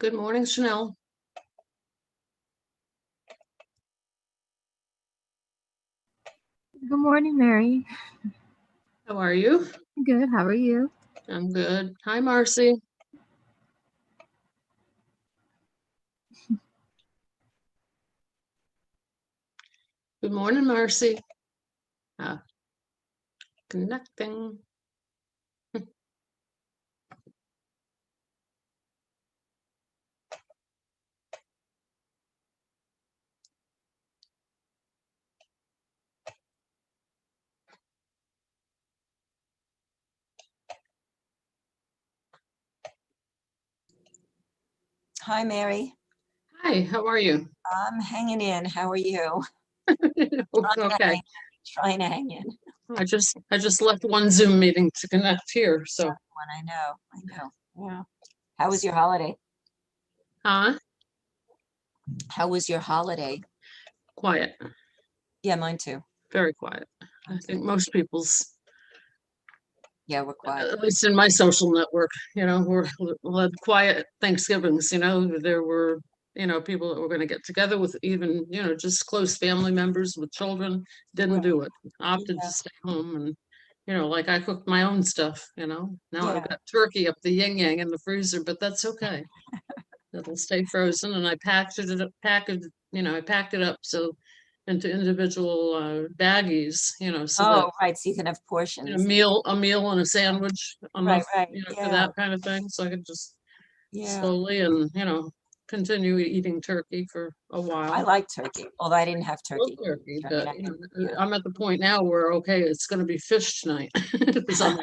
Good morning, Chanel. Good morning, Mary. How are you? Good. How are you? I'm good. Hi, Marcy. Good morning, Marcy. Connecting. Hi, Mary. Hi, how are you? I'm hanging in. How are you? Okay. Trying to hang in. I just left one Zoom meeting to connect here, so. When I know. Yeah. How was your holiday? Huh? How was your holiday? Quiet, Yeah, mine too. very quiet. I think most people's, Yeah, we're quiet. at least in my social network, we'll have quiet Thanksgivings, there were, people that were gonna get together with even, just close family members with children, didn't Right. do it, opted Yeah. to stay home and, like I cooked my own stuff, now Yeah. I've got turkey up the yin yang in the freezer, but that's okay. It'll stay frozen and I packed it up, I packed it up so into individual baggies, so that Oh, right. So you can have a portions. meal and a sandwich enough, Right. for Yeah. that kind of thing. So I could just Yeah. slowly and, continue eating turkey for a I while. like turkey, although I didn't have Love turkey. turkey, I but mean, yeah. I'm at the point now where, okay, it's gonna be fish tonight. Because I'm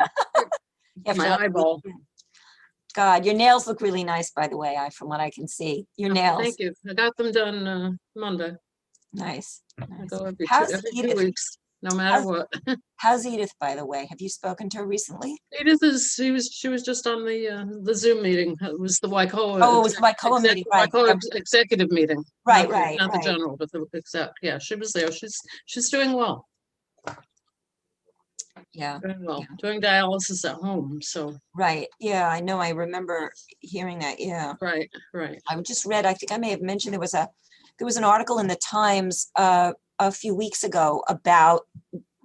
After my that eyeball. weekend. God, your nails look really nice, by the way, from what I can see. Your nails. Thank you. I got them done Monday. Nice. I go every How's two Edith? weeks, no matter what. How's Edith, by the way? Have you spoken to her recently? Edith she was just on the Zoom meeting. It was the Waikoa. Oh, it was the Waikoa meeting, right. Waikoa executive meeting. Right. Not the general, but the exec. Yeah, she was there. She's doing well. Yeah. Doing well. Yeah. Doing dialysis at home, so. Right. Yeah, I know. I remember hearing that. Yeah. Right. I just read, I think I may have mentioned there was an article in the Times a few weeks ago about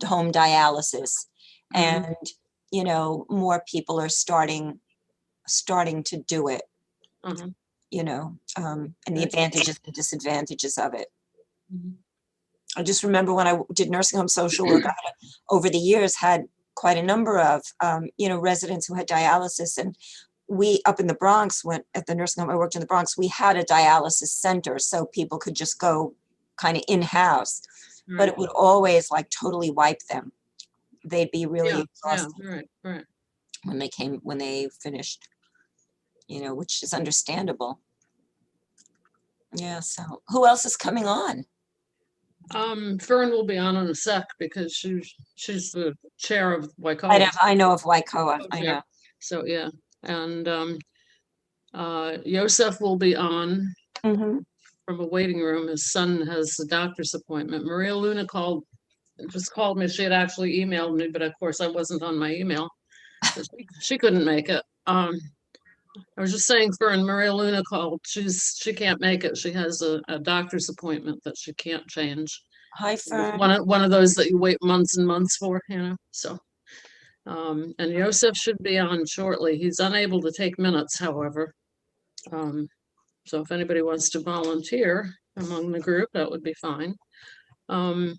home dialysis. Mhm. And more people are starting to do it, Uh-huh. and the Right. advantages and disadvantages of it. Mhm. I just remember when I did nursing home social work, I over the years had quite a number of, residents who had dialysis. And we up in the Bronx, went at the nursing home I worked in the Bronx, we had a dialysis center so people could just go kind of in-house, but it would always like totally wipe them. They'd be really exhausted Right. when they finished, which is understandable. Yeah. So who else is coming on? Fern will be on in a sec because she's the chair of Waikoa. I know of Waikoa. I know. So yeah, and Yosef will be on from a waiting room. His son has a doctor's appointment. Maria Luna just called me. She had actually emailed me, but of course I wasn't on my email. So she couldn't make it. I was just saying, Fern, Maria Luna called. She can't make it. She has a doctor's appointment that she can't change. Hi, Fern. One of those that you wait months and months for, so. And Yosef should be on shortly. He's unable to take minutes, however. So if anybody wants to volunteer among the group, that would be fine. When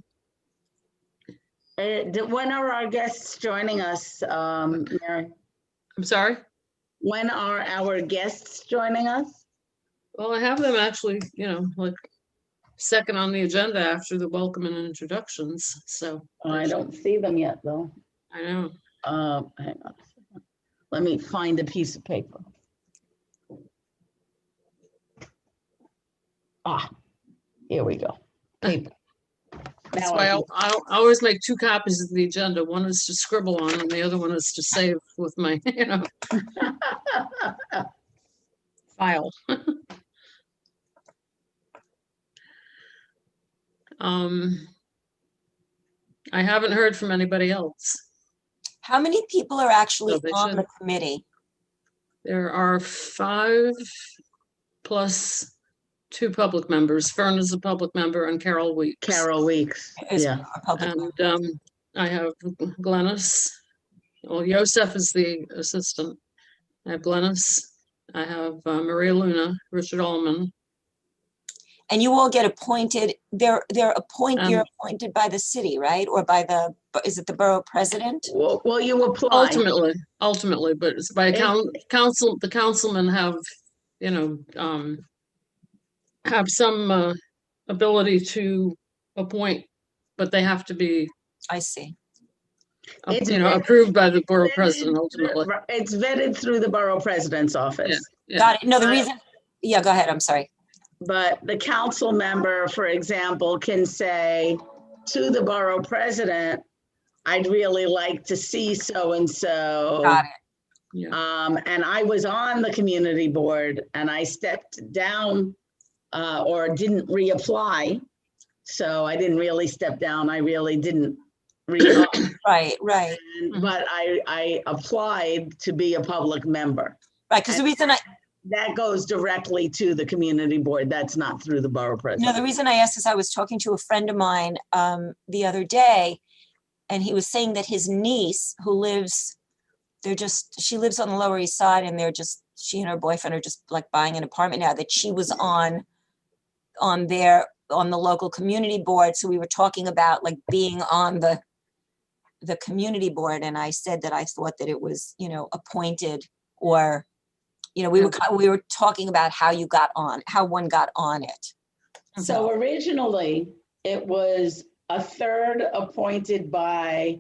are our guests joining us, Mary? I'm sorry? When are our guests joining us? Well, I have them actually, like second on the agenda after the welcome and introductions, so. Oh, I don't see them yet, though. I know. Hang on a second. Let me find a piece of paper. Here we go. Paper. That's why I always make 2 copies of the agenda. One is to scribble on and the other one is to save with my, file. I haven't heard from anybody else. How many people are actually So they on should. the committee? There are 5 plus 2 public members. Fern is a public member and Carol Weeks. Carol Weeks, Is yeah. a public member. And I have Glennis. Well, Yosef is the assistant. I have Glennis. I have Maria Luna, Richard Allman. And you all get appointed, you're appointed by the city, right? Or by is it the borough president? Well, you apply. Ultimately, but it's by council, the councilmen have, you know, have some ability to appoint, but they have to be, I see. It's you know, vetted- approved by the borough vetted- president ultimately. It's vetted through the borough president's office. Yeah. Got it. No, the But- reason, yeah, go ahead. I'm sorry. But the council member, for example, can say to the borough president, I'd really like to see so-and-so. Got it. Yeah. And I was on the community board and I stepped down or didn't reapply. So I didn't really step down. I really didn't re-up. Right. But I applied to be a public member. Right. Because the reason That goes directly to the community board. That's not through the borough no, president. the reason I asked is I was talking to a friend of mine the other day, and he was saying that his niece who lives, she lives on the Lower East Side, and she and her boyfriend are just like buying an apartment now, that she was on the local community board. So we were talking about like being on the community board. And I said that I thought that it was, you know, appointed, or, you know, we were talking about how one got on it. So originally, it was a third appointed by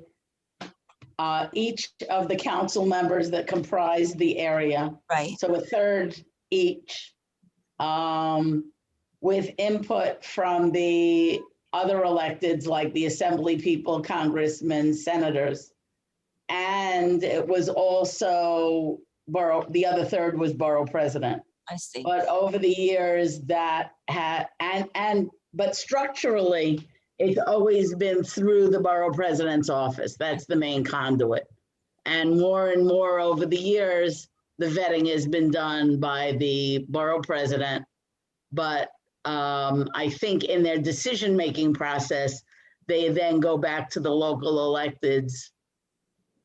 each of the council members that comprise the area. Right. So a third each, with input from the other electeds like the assembly people, congressmen, senators. And it was also the other third was borough president. I see. But over the years that but structurally, it's always been through the borough president's office. That's the main conduit. And more over the years, the vetting has been done by the borough president. But I think in their decision-making process, they then go back to the local electeds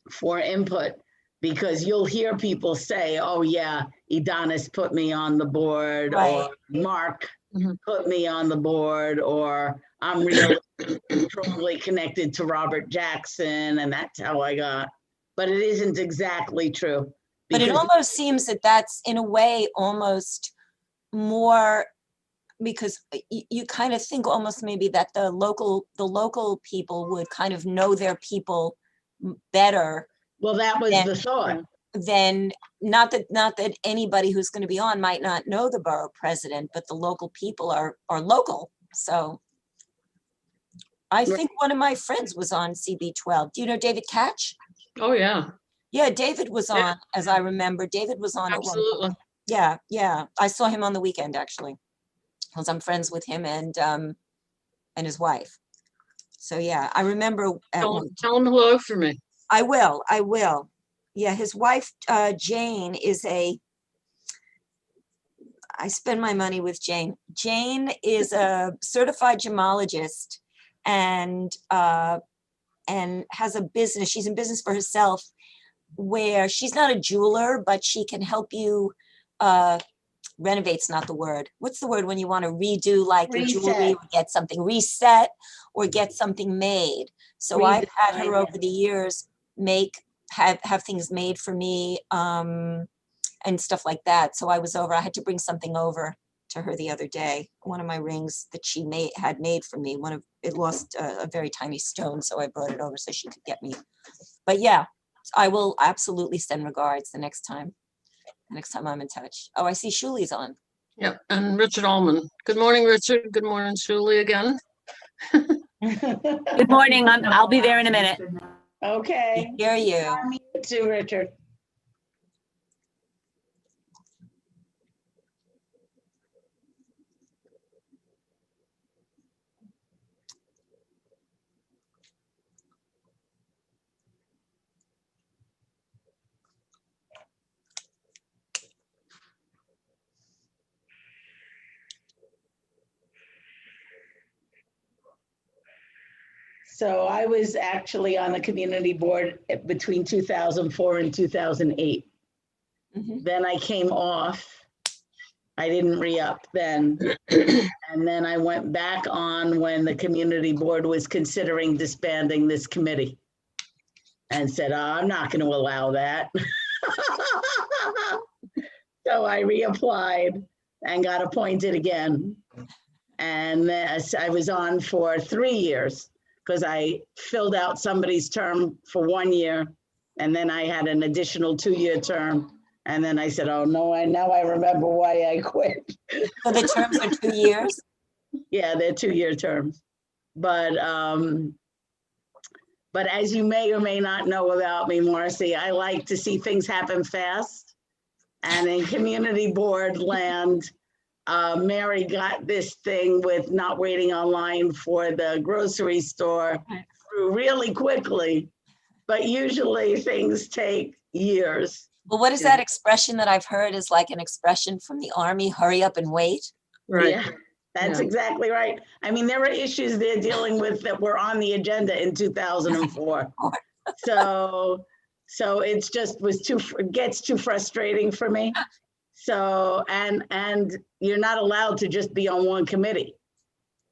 for input, because you'll hear people say, oh yeah, Edonis put me on the board, Right. or Mark Mhm. put me on the board, or I'm really strongly connected to Robert Jackson and that's how I got. But it isn't exactly true. But it because- almost seems that that's in a way almost more, because you kind of think almost maybe that the local people would kind of know their people better Well, that was Yeah. the thought. than, not that anybody who's going to be on might not know the borough president, but the local people are local. So I think one of my friends was on CB12. Do you know David Catch? Oh, yeah, Yeah, David was on, Yeah. as I remember. David was on at one point. absolutely. Yeah. I saw him on the weekend, actually, because I'm friends with him and his wife. So yeah, I remember at Tell one, tell him hello for me. I will. Yeah, his wife, Jane, I spend my money with Jane. Jane is a certified gemologist and has a business. She's in business for herself, where she's not a jeweler, but she can help you, renovate's not the word. What's the word when you want to redo like your jewelry, Reset. or get something reset or get something made? So I've had her Redesign, over the years have things made for me, and stuff like that. So I had to bring something over to her the other day. One of my rings that she had made for me, it lost a very tiny stone, so I brought it over so she could get me. But yeah, I will absolutely send regards the next time I'm in touch. Oh, I see Shuli's on. Yep, and Richard Allman. Good morning, Richard. Good morning, Julie again. Good morning. I'll be there in a minute. Okay. Hear you. Me too, Richard. So I was actually on the community board between 2004 and 2008. Mhm. Then I came off. I didn't re-up then. And then I went back on when the community board was considering disbanding this committee. And said, I'm not going to allow that. So I reapplied and got appointed again. And I was on for 3 years because I filled out somebody's term for 1 year. And then I had an additional 2-year term. And then I said, oh no, now I remember why I quit. So the terms are 2 years? Yeah, they're 2-year terms. But as you may or may not know about me, Marcy, I like to see things happen fast. And in community board land, Mary got this thing with not waiting online for the grocery store through really quickly. But usually things take years. Well, what is that expression that I've heard is like an expression from the Army, hurry up and wait? Right. Yeah, that's Yeah. exactly right. I mean, there were issues they're dealing with that were on the agenda in 2004. So it's just gets too frustrating for me. So, and you're not allowed to just be on one committee.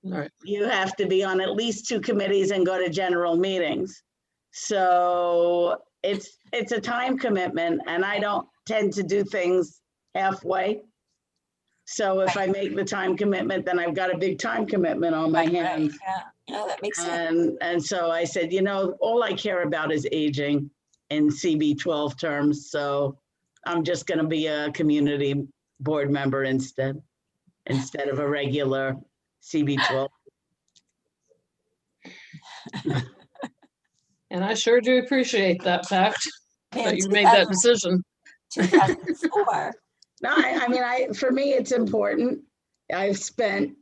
Right. You have to be on at least 2 committees and go to general meetings. So it's a time commitment, and I don't tend to do things halfway. So if I make the time commitment, then I've got a big time commitment on my hands. Yeah, that makes sense. And so I said, all I care about is aging in CB12 terms. So I'm just going to be a community board member instead of a regular CB12. And I sure do appreciate that fact Man, that you made that decision. 2004. No, I mean, for me, it's important. I've spent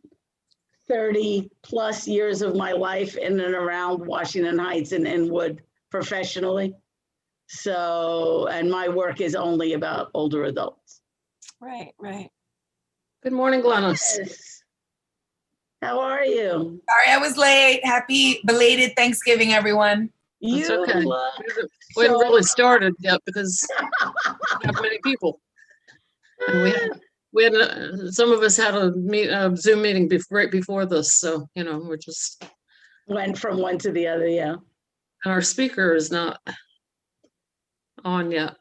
30 plus years of my life in and around Washington Heights and Inwood professionally. So, and my work is only about older adults. Right. Good morning, Glennis. Yes. How are you? Sorry I was late. Happy belated Thanksgiving, everyone. That's You okay. look We haven't so- really started yet because we have many people. And we had some of us had a Zoom meeting right before this, so we're just, went from one to the other, yeah. and our speaker is not on yet.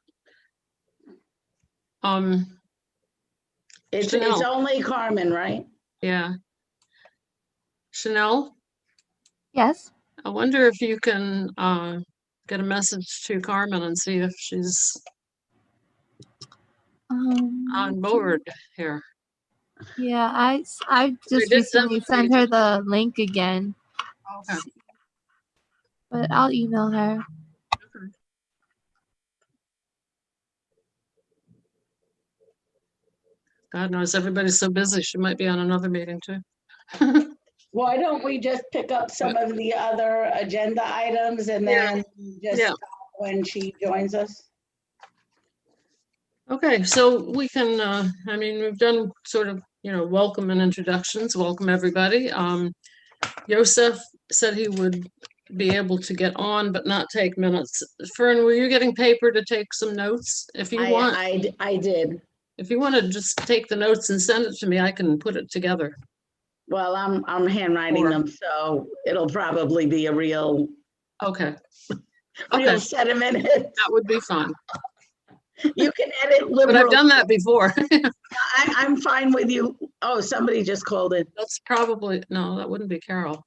It's Chanel. only Carmen, right? Yeah. Chanel, Yes. I wonder if you can get a message to Carmen and see if she's on board here. Yeah, I just did send recently it to sent you. her the link again, Okay. but I'll email her. God knows everybody's so busy. She might be on another meeting too. Why don't we just pick up some of the other agenda items and then just Yeah. stop when she joins us? Okay, so we can, we've done sort of, welcome and introductions. Welcome, everybody. Joseph said he would be able to get on, but not take minutes. Fern, were you getting paper to take some notes? If you want, I did. if you want to just take the notes and send it to me, I can put it together. Well, I'm handwriting Or- them, so it'll probably be a real Okay. Okay, set a minute. that would be fun. You can edit But liberal. I've done that before. I'm fine with you. Oh, somebody just called in. That's probably, no, that wouldn't be Carol.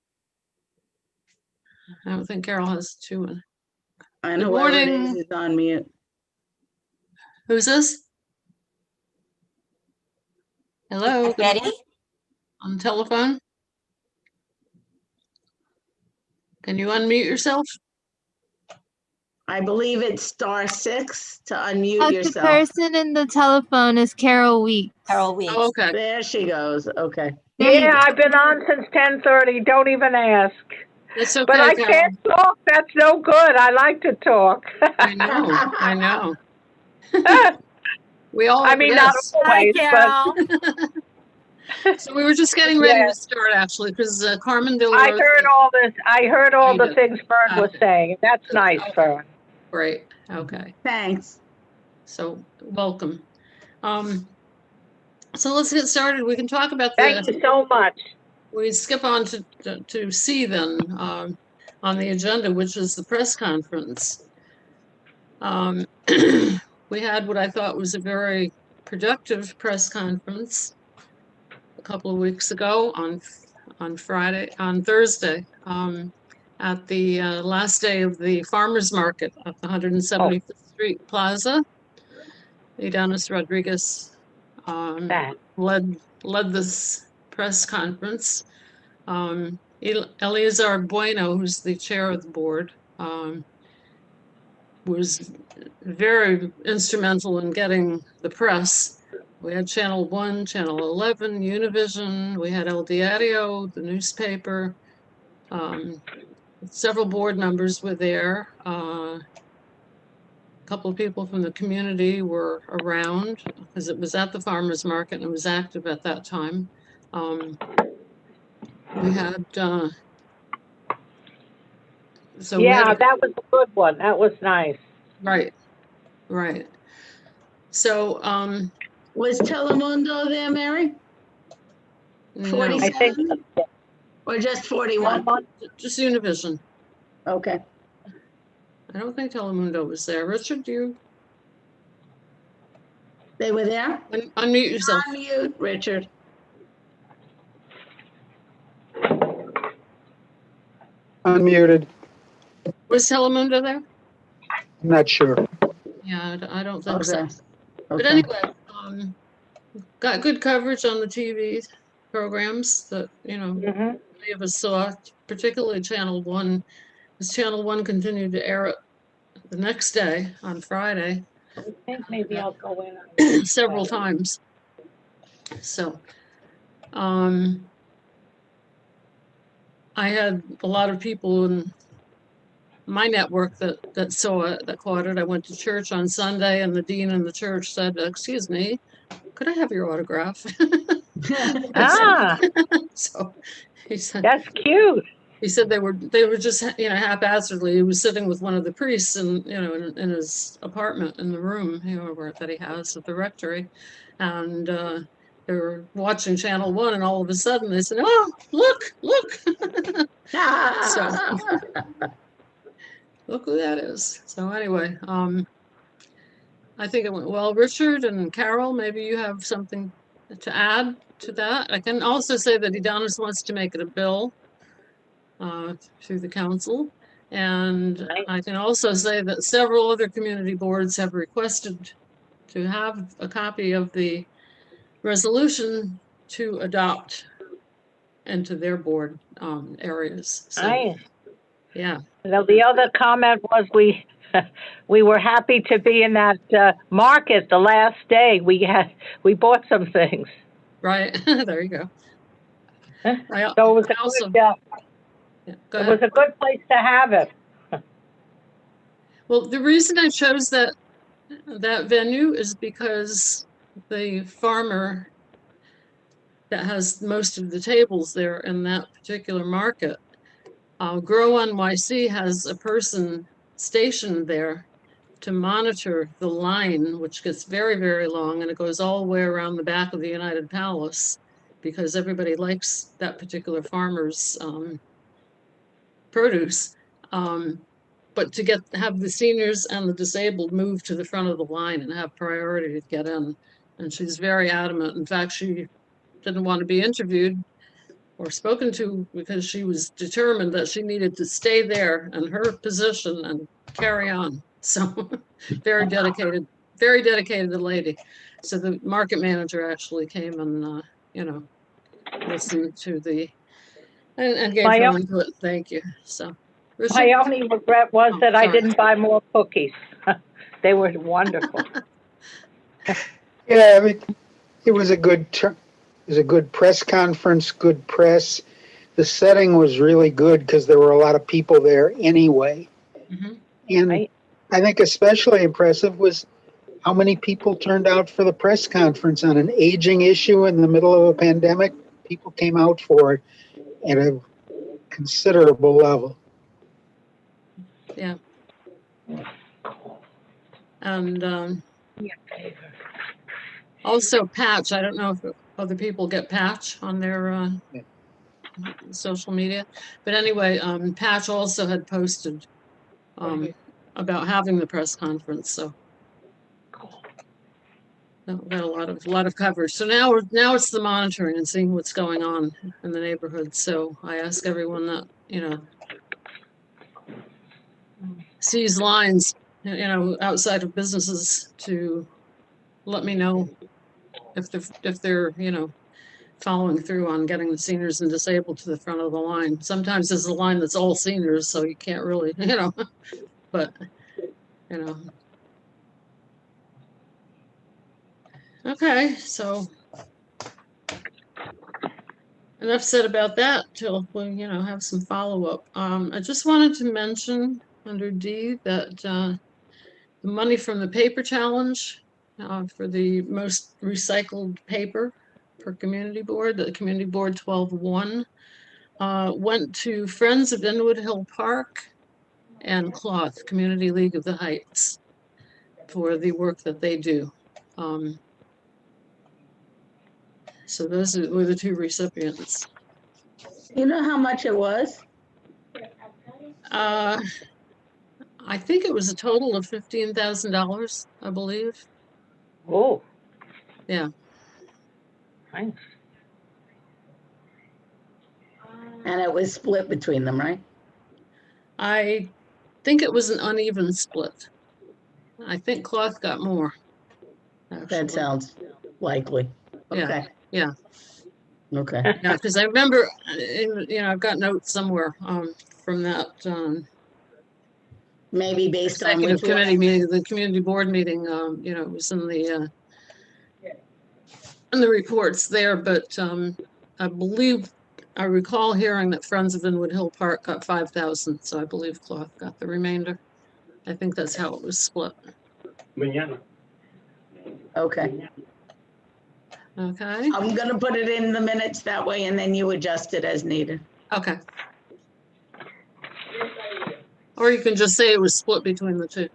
I don't think Carol has two. And Good whoever it morning. is on mute. Who's this? Hello? Betty? On the telephone? Can you unmute yourself? I believe it's *6 to unmute The yourself. person in the telephone is Carol Weeks. Carol Weeks. Oh, okay. There she goes. Okay. There you Yeah, go. I've been on since 10:30. Don't even ask. It's okay, But I Carol. can't talk. That's no good. I like to talk. I know, I know. We all I have mean, not this. always, Hi, but Carol. So we were just getting ready Yeah. to start actually, because Carmen Del I Rosa. heard all this. I heard all You the did. things Fern was Okay. saying. That's nice, Fern. Great, okay, Thanks. so welcome. So let's get started. We can talk about Thank you so much. we skip on to C then, on the agenda, which is the press conference. We had what I thought was a very productive press conference a couple of weeks ago on Thursday, at the last day of the farmers market at the 175th Street Plaza. Idanis Rodriguez Thanks. led this press conference. Eleazar Bueno, who's the chair of the board, was very instrumental in getting the press. We had Channel 1, Channel 11, Univision, we had El Diario, the newspaper. Several board members were there. A couple of people from the community were around because it was at the farmers market and it was active at that time. We had Yeah, that was a good one. That was nice. right. So Was Telemundo there, Mary? no, I think 47 or just 41? just Univision. Okay. I don't think Telemundo was there. Richard, do you They were there? unmute yourself? Unmute, Richard. Unmuted. Was Telemundo there? I'm not sure. Yeah, I don't think so. Okay. But Okay. anyway, got good coverage on the TV programs that, Mhm. many of us saw, particularly Channel 1, because Channel 1 continued to air it the next day on Friday I think maybe I'll go in on several times. So, I had a lot of people in my network that saw it, that caught it. I went to church on Sunday and the dean in the church said, "Excuse me, could I have your autograph?" Ah, So he said, that's cute. they were just, haphazardly. He was sitting with one of the priests in his apartment in the room, that he has at the rectory. And they were watching Channel 1 and all of a sudden they said, "Oh, look, So look who that is." So anyway, I think it went well. Richard and Carol, maybe you have something to add to that. I can also say that Idanis wants to make it a bill through the council. And I can also say that several other community boards have requested to have a copy of the resolution to adopt into their board areas. So, Nice. yeah. Now, the other comment was we were happy to be in that market the last day. We bought some things. Right. There you go. So it was Go it ahead. was a good place to have it. Well, the reason I chose that venue is because the farmer that has most of the tables there in that particular market, Grow NYC has a person stationed there to monitor the line, which gets very, very long, and it goes all the way around the back of the United Palace because everybody likes that particular farmer's produce. But to have the seniors and the disabled move to the front of the line and have priority to get in. And she's very adamant. In fact, she didn't want to be interviewed or spoken to because she was determined that she needed to stay there in her position and carry on. So very dedicated lady. So the market manager actually came and, listened to and gave her input. Thank you. So. Richard? My only regret was that I sorry. didn't buy more cookies. They were wonderful. Yeah, I mean, it was a good press conference, good press. The setting was really good because there were a lot of people there anyway. Mm-hmm. And Right. I think especially impressive was how many people turned out for the press conference on an aging issue in the middle of a pandemic? People came out for it at a considerable level. Yeah. And also Patch, I don't know if other people get Patch on their Yeah. social media, but anyway, Patch also had posted about having the press conference, so got a lot of coverage. So now it's the monitoring and seeing what's going on in the neighborhood. So I ask everyone that, you know, sees lines, you know, outside of businesses to let me know if they're, you know, following through on getting the seniors and disabled to the front of the line. Sometimes there's a line that's all seniors, so you can't really, you know, but, you know. Okay, so enough said about that till we, you know, have some follow-up. I just wanted to mention under D that the money from the paper challenge for the most recycled paper per community board, the community board 12-1, went to Friends of Inwood Hill Park and Cloth, Community League of the Heights, for the work that they do. So those were the two recipients. You know how much it was? I think it was a total of $15,000, I believe. Oh. Yeah. Nice. And it was split between them, right? I think it was an uneven split. I think Cloth got more. That actually. sounds likely. Yeah, Okay. yeah. Okay. Yeah, because I remember, you know, I've got notes somewhere from that Maybe based on executive which committee one. meeting, the community board meeting. You know, it was in the reports there, but I believe I recall hearing that Friends of Inwood Hill Park got 5,000, so I believe Cloth got the remainder. I think that's how it was split. Okay. Okay. I'm gonna put it in the minutes that way and then you adjust it as needed. Okay. Or you can just say it was split between the two.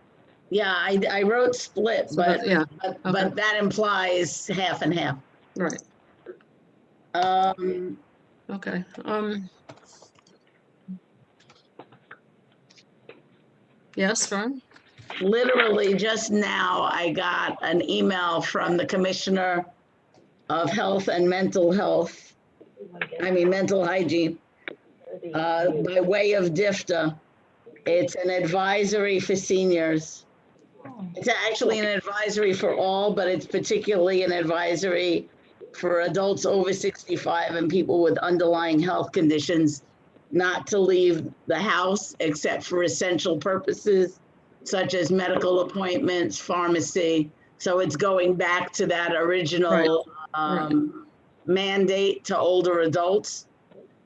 Yeah, I wrote split, So but, that, yeah, but that implies half and half. right. Okay. Yes, Fern? Literally just now, I got an email from the Commissioner of Health and Mental Health, mental hygiene, by way of DIFTA. It's an advisory for seniors. It's actually an advisory for all, but it's particularly an advisory for adults over 65 and people with underlying health conditions not to leave the house except for essential purposes, such as medical appointments, pharmacy. So it's going back to that original mandate to older adults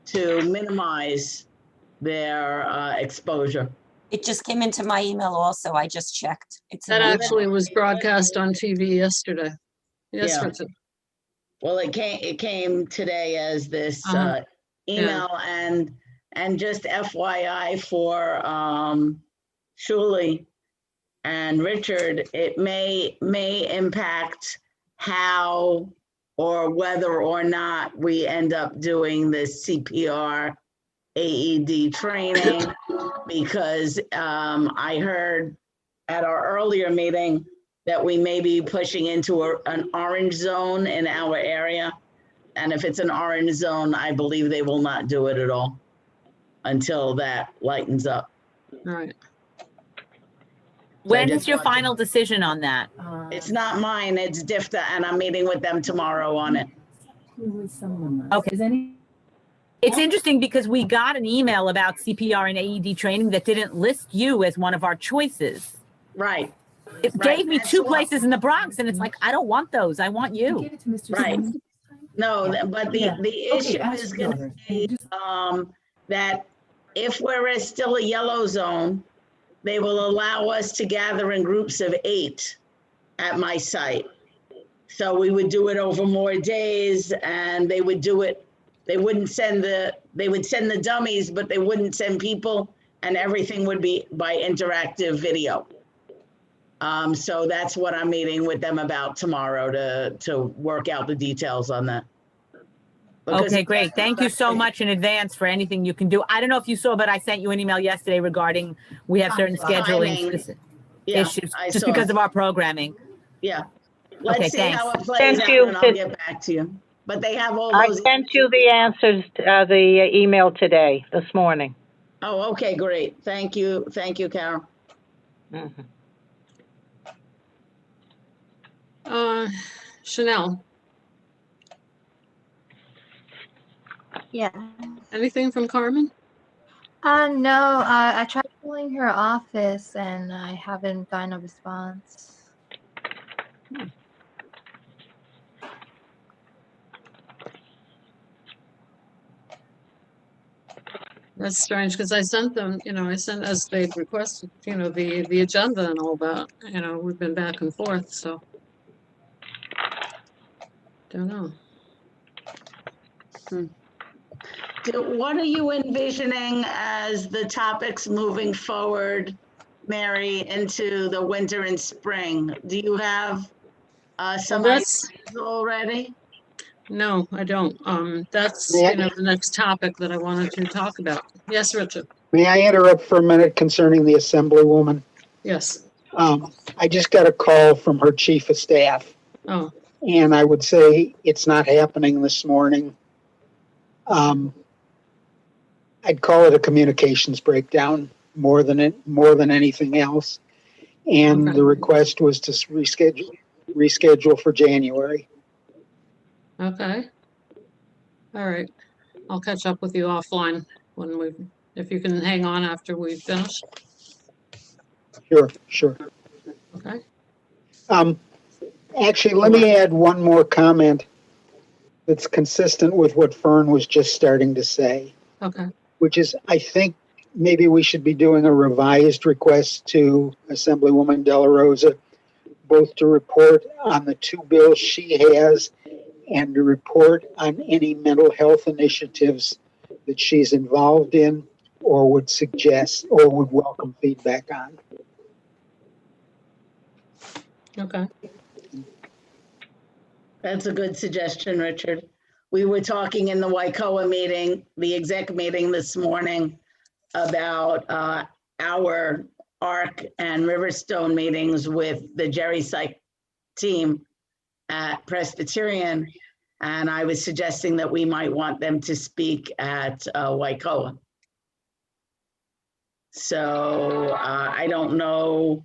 to minimize their exposure. It just came into my email also. I just checked. It's in That my- actually was broadcast on TV yesterday. Yes, Yeah. Richard. Well, it came today as this email and just FYI for Shuli and Richard, it may impact how or whether or not we end up doing the CPR AED training, because I heard at our earlier meeting that we may be pushing into an orange zone in our area. And if it's an orange zone, I believe they will not do it at all until that lightens up. All right. When just is your want to- final decision on that? It's not mine, it's DIFTA, and I'm meeting with them tomorrow on it. Okay. It's interesting because we got an email about CPR and AED training that didn't list you as one of our choices. Right, It Right, gave me that's two what- places in the Bronx, and it's like, I don't want those. I want you. right. No, but the issue is gonna be that if we're still a yellow zone, they will allow us to gather in groups of 8 at my site. So we would do it over more days, and they would do it. They would send the dummies, but they wouldn't send people, and everything would be by interactive video. So that's what I'm meeting with them about tomorrow to work out the details on that. Because Okay, great. Thank you so much in advance for anything you can do. I don't know if you saw, but I sent you an email yesterday regarding we have certain scheduling Timing. Yeah, issues I just saw. because of our programming. Yeah. Okay, Let's see how it plays Thank out, you. and I'll get back to you. But they have all I those. sent you the answers, the email today, this morning. Oh, okay, great. Thank you. Thank you, Carol. Mhm. Chanel, Yeah. anything from Carmen? No, I tried calling her office and I haven't gotten a response. That's strange because I sent them, I sent as they'd requested, the agenda and all that, we've been back and forth, so. Don't know. What are you envisioning as the topics moving forward, Mary, into the winter and spring? Do you have some that's- ideas already? No, I don't. That's, Yeah. the next topic that I wanted to talk about. Yes, Richard? May I interrupt for a minute concerning the Assemblywoman? Yes. I just got a call from her chief of staff, Oh, and I would say it's not happening this morning. I'd call it a communications breakdown more than anything else. And Okay. the request was to reschedule for January. okay. All right. I'll catch up with you offline if you can hang on after we finish. Sure. Okay. Actually, let me add one more comment that's consistent with what Fern was just starting to say, Okay. which is I think maybe we should be doing a revised request to Assemblywoman De La Rosa, both to report on the two bills she has and to report on any mental health initiatives that she's involved in or would suggest or would welcome feedback on. Okay. That's a good suggestion, Richard. We were talking in the Waikoa meeting, the exec meeting this morning, about our ARC and Riverstone meetings with the Jerry Psych team at Presbyterian. And I was suggesting that we might want them to speak at Waikoa. So I don't know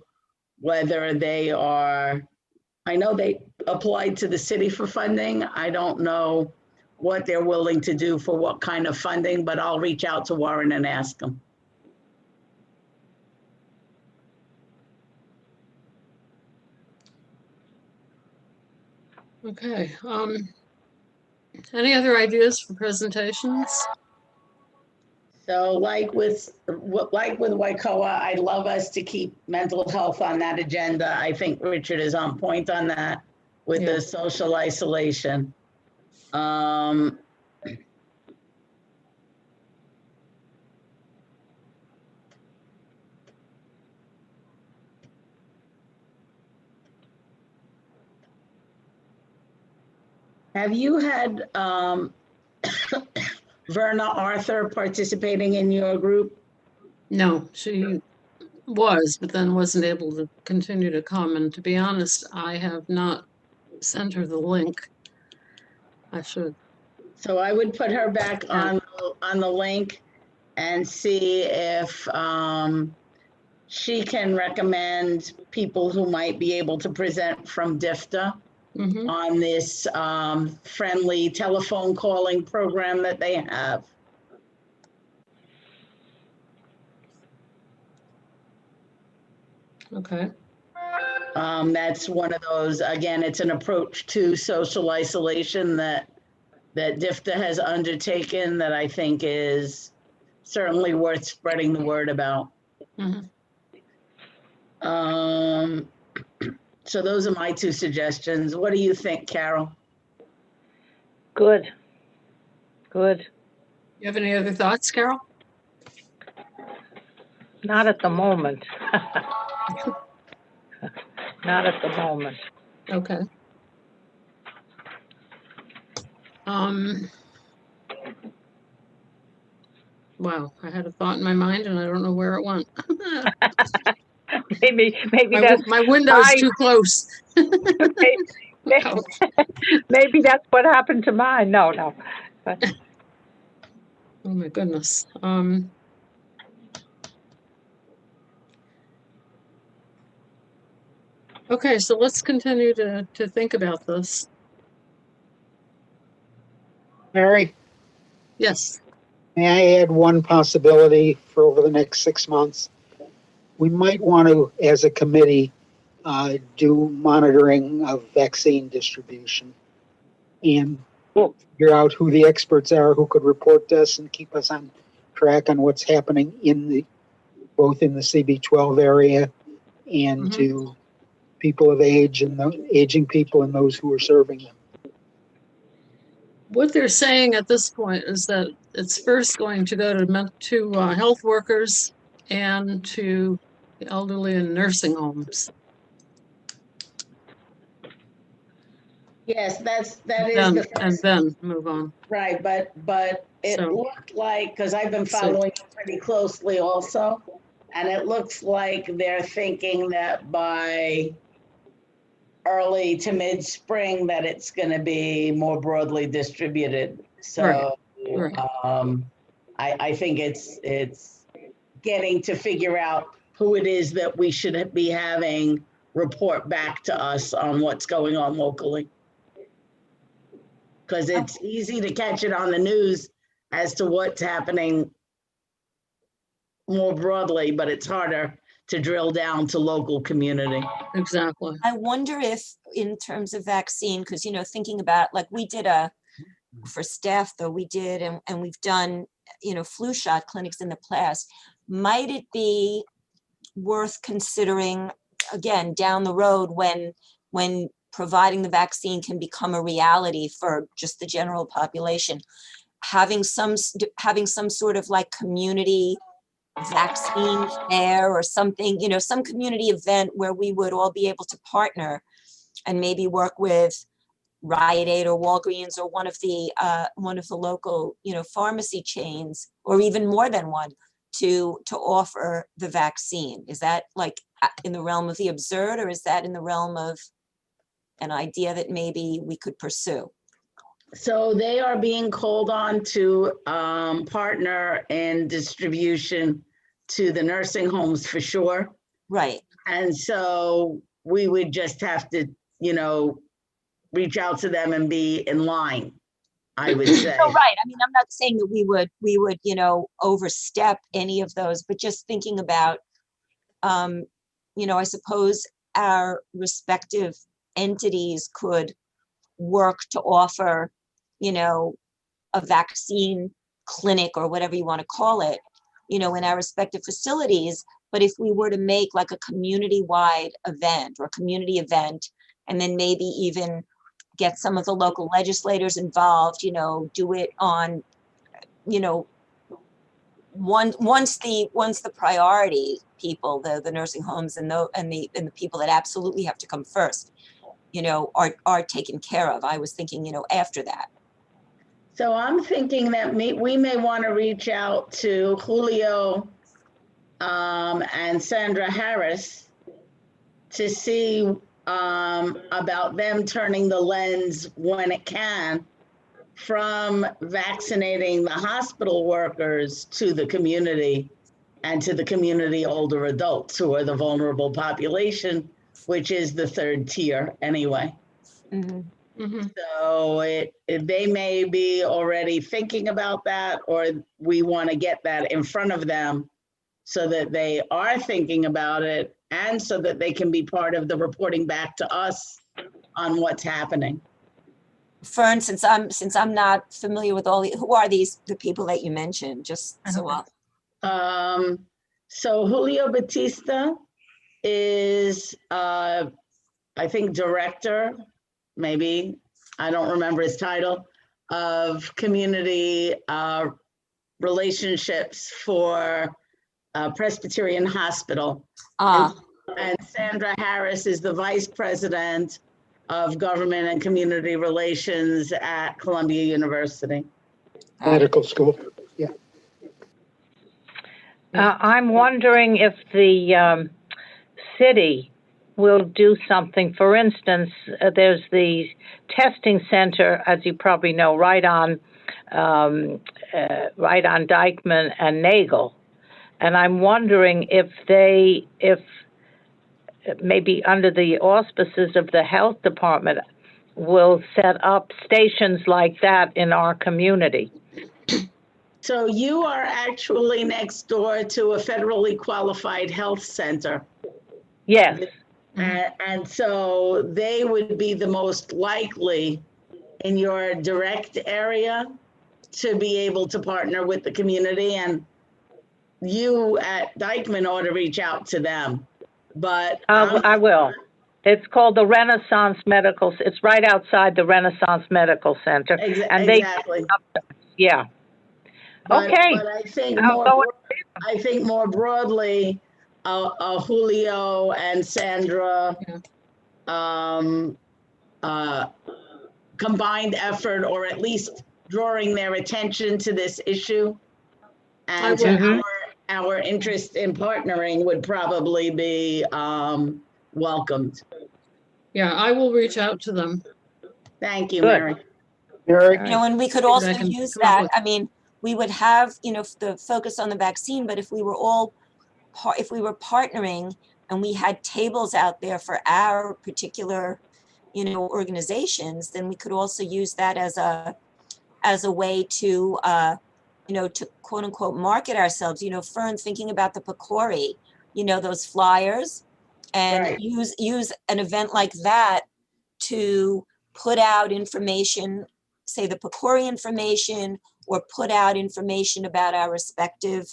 whether they are, I know they applied to the city for funding. I don't know what they're willing to do for what kind of funding, but I'll reach out to Warren and ask them. Okay. Any other ideas for presentations? So like with Waikoa, I'd love us to keep mental health on that agenda. I think Richard is on point on that with Yeah. the social isolation. Have you had Verna Arthur participating in your group? No, she was, but then wasn't able to continue to come. And to be honest, I have not sent her the link. I should. So I would put her back on the link and see if she can recommend people who might be able to present from DIFTA Mhm. on this friendly telephone calling program that they have. Okay. That's one of those, again, it's an approach to social isolation that DIFTA has undertaken that I think is certainly worth spreading the word about. Mhm. So those are my two suggestions. What do you think, Carol? Good. Good. You have any other thoughts, Carol? Not at the moment. Not at the moment. Okay. Wow, I had a thought in my mind and I don't know where it went. Maybe My that's my window's mine. too close. Maybe that's what happened to mine. No. But Oh my goodness. Okay, so let's continue to think about this. Mary, Yes. may I add one possibility for over the next 6 months? We might want to, as a committee, do monitoring of vaccine distribution and Cool. figure out who the experts are who could report to us and keep us on track on what's happening both in the CB12 area and to people of age and aging people and those who are serving them. What they're saying at this point is that it's first going to go to health workers and to the elderly in nursing homes. Yes, that is And the first, then move on. right, but it So- looked like, because I've been following it pretty closely also, and it looks like they're thinking that by early to mid-spring that it's going to be more broadly distributed. So Right. I think it's getting to figure out who it is that we should be having report back to us on what's going on locally. Because it's easy to catch it on the news as to what's happening more broadly, but it's harder to drill down to local community. Exactly. I wonder if in terms of vaccine, because, thinking about, like, we did for staff though, we did, and we've done, flu shot clinics in the past. Might it be worth considering, again, down the road when providing the vaccine can become a reality for just the general population, having some sort of like community vaccine fair or something, some community event where we would all be able to partner and maybe work with Rite Aid or Walgreens or one of the local, pharmacy chains, or even more than one, to offer the vaccine. Is that like in the realm of the absurd, or is that in the realm of an idea that maybe we could pursue? So they are being called on to partner in distribution to the nursing homes for sure. Right. And so we would just have to, reach out to them and be in line, I would say. No, right. I mean, I'm not saying that we would, overstep any of those, but just thinking about, I suppose our respective entities could work to offer, a vaccine clinic or whatever you want to call it, in our respective facilities. But if we were to make like a community-wide event or community event, and then maybe even get some of the local legislators involved, do it on, once the priority people, the nursing homes and the people that absolutely have to come first, are taken care of. I was thinking, after that. So I'm thinking that we may want to reach out to Julio and Sandra Harris to see about them turning the lens when it can from vaccinating the hospital workers to the community and to the community older adults who are the vulnerable population, which is the third tier anyway. Mm-hmm. Mm-hmm. So they may be already thinking about that, or we want to get that in front of them so that they are thinking about it and so that they can be part of the reporting back to us on what's happening. Fern, since I'm not familiar with who are the people that you mentioned? Just so So Julio Batista is I think, director, maybe, I don't remember his title, of community relationships for Presbyterian Hospital. Ah, And Sandra Harris is the vice president of government and community relations at Columbia University. Medical school. I'm wondering if the city will do something. For instance, there's the testing center, as you probably know, right on Dykeman and Nagel. And I'm wondering if maybe under the auspices of the health department, will set up stations like that in our community. So you are actually next door to a federally qualified health center. Yes. And so they would be the most likely in your direct area to be able to partner with the community, and you at Dykeman ought to reach out to them. But I will. It's called the Renaissance Medical. It's right outside the Renaissance Medical Center. And exactly. Yeah. But, Okay. But I'll I think more broadly, Julio and Sandra combined effort, or at least drawing their attention to this issue and to our interest in partnering would probably be welcomed. Yeah, I will reach out to them. Thank you, Good. Mary. Mary, you know, and we could I also can use come up that. with- I mean, we would have, you know, the focus on the vaccine, but if we were if we were partnering and we had tables out there for our particular, you know, organizations, then we could also use that as a way to, you know, to quote unquote market ourselves. You know, Fern, thinking about the PCORI, you know, those flyers, and Right. use an event like that to put out information, say the PCORI information, or put out information about our respective,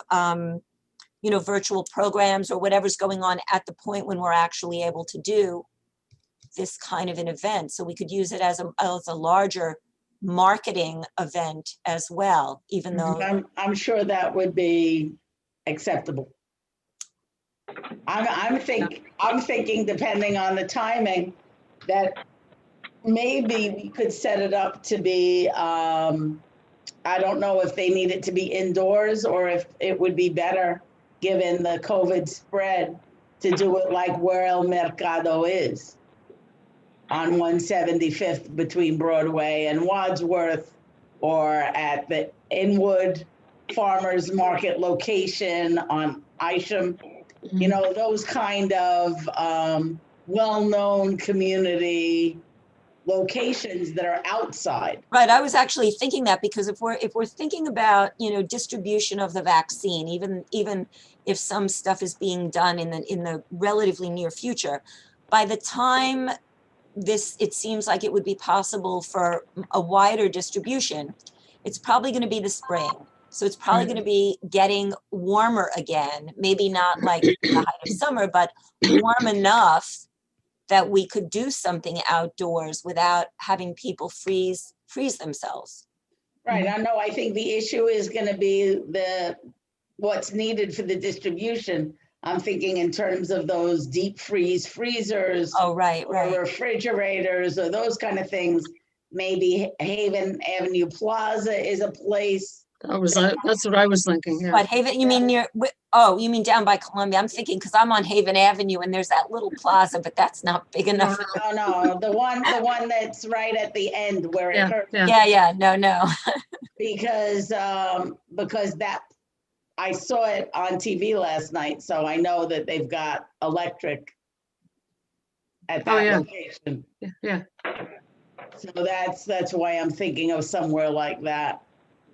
you know, virtual programs or whatever's going on at the point when we're actually able to do this kind of an event. So we could use it as a larger marketing event as well, even though. I'm sure that would be acceptable. I'm thinking, depending on the timing, that maybe we could set it up to be, I don't know if they need it to be indoors or if it would be better, given the COVID spread, to do it like where El Mercado is, on 175th between Broadway and Wadsworth, or at the Inwood Farmers Market location on Isham. You know, those kind of well-known community locations that are outside. Right, I was actually thinking that, because if we're thinking about, you know, distribution of the vaccine, even if some stuff is being done in the relatively near future, by the time it seems like it would be possible for a wider distribution, it's probably going to be the spring. So it's probably going to be getting warmer again, maybe not like the height of summer, but warm enough that we could do something outdoors without having people freeze themselves. Right. I know. I think the issue is going to be what's needed for the distribution. I'm thinking in terms of those deep freezers. Oh, right. Or refrigerators or those kind of things. Maybe Haven Avenue Plaza is a place. That's what I was thinking. Yeah. But Haven, you mean you mean down by Columbia? I'm thinking, because I'm on Haven Avenue and there's that little plaza, but that's not big enough. No, the one that's right at the end where it hurts. Yeah, no. Because that, I saw it on TV last night, so I know that they've got electric at that location. Yeah. So that's why I'm thinking of somewhere like that.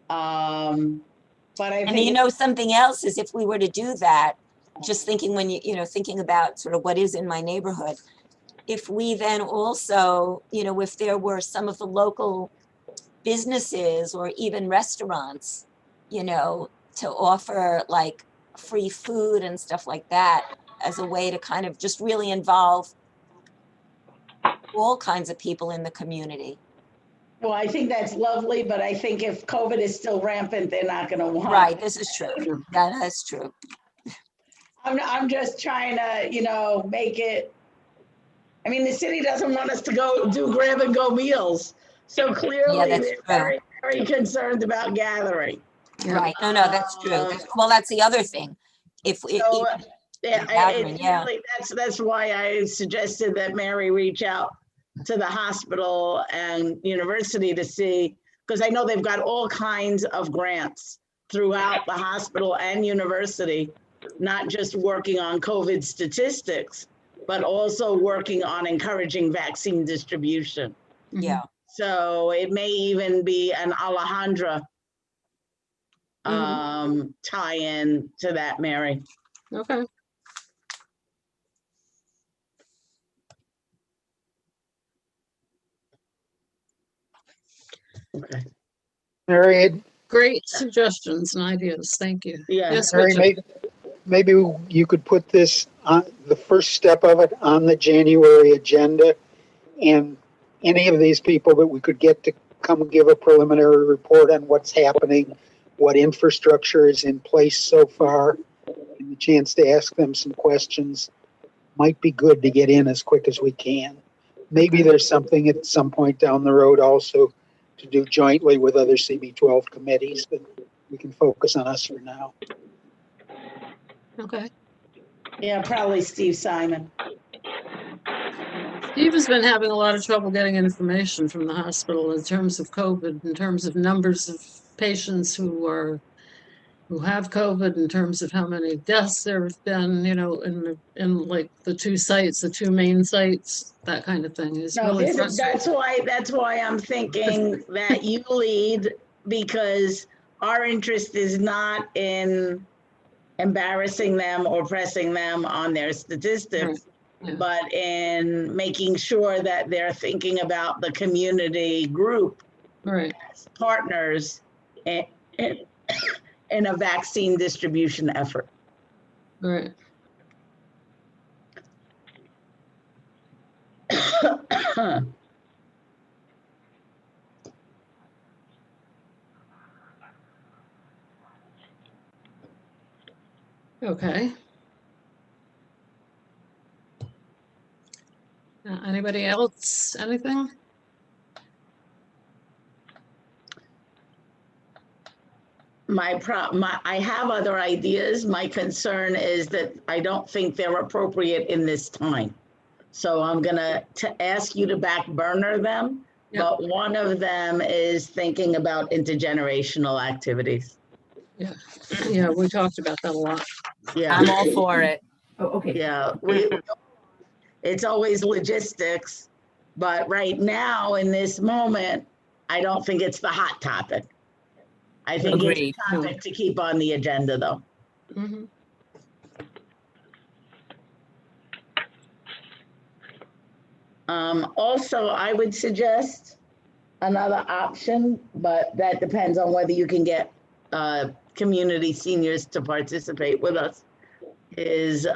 But I think, and you know, something else is, if we were to do that, just thinking when thinking about sort of what is in my neighborhood, if we then also, you know, if there were some of the local businesses or even restaurants, you know, to offer like free food and stuff like that as a way to kind of just really involve all kinds of people in the community. Well, I think that's lovely, but I think if COVID is still rampant, they're not gonna want. Right, this is true. That is true. I'm just trying to, make it, I mean, the city doesn't want us to go do grab and go meals. So clearly that's they're true. very, very concerned about gathering. Right. No, that's true. Well, that's the other thing. If we, So, yeah, gathering, it's yeah. really, that's why I suggested that Mary reach out to the hospital and university to see, because I know they've got all kinds of grants throughout the hospital and university, not just working on COVID statistics, but also working on encouraging vaccine distribution. yeah. So it may even be an Alejandra tie-in to that, Mary. Okay. Okay. Mary, Great suggestions and ideas. Thank you. Yeah. Yes, Mary, Richard. maybe you could put this on the first step of it on the January agenda, and any of these people that we could get to come and give a preliminary report on what's happening, what infrastructure is in place so far, and the chance to ask them some questions might be good to get in as quick as we can. Maybe there's something at some point down the road also to do jointly with other CB12 committees, but we can focus on us for now. Okay. Yeah, probably Steve Simon. Steve has been having a lot of trouble getting information from the hospital in terms of COVID, in terms of numbers of patients who have COVID, in terms of how many deaths there have been, in like the two main sites, that kind of thing. Is No, really frustrating. that's why I'm thinking that you lead, because our interest is not in embarrassing them or pressing them on their statistics, Yeah. but in making sure that they're thinking about the community group Right. as partners in a vaccine distribution effort. Right. Okay. Anybody else? Anything? I have other ideas. My concern is that I don't think they're appropriate in this time. So I'm gonna ask you to back burner them, Yep. but one of them is thinking about intergenerational activities. Yeah, we talked about that a lot. Yeah. I'm all for it. Oh, okay. Yeah, it's always logistics, but right now in this moment, I don't think it's the hot topic. I think Agreed. it's a topic to keep on the agenda though. Mm-hmm. Also, I would suggest another option, but that depends on whether you can get community seniors to participate with us, is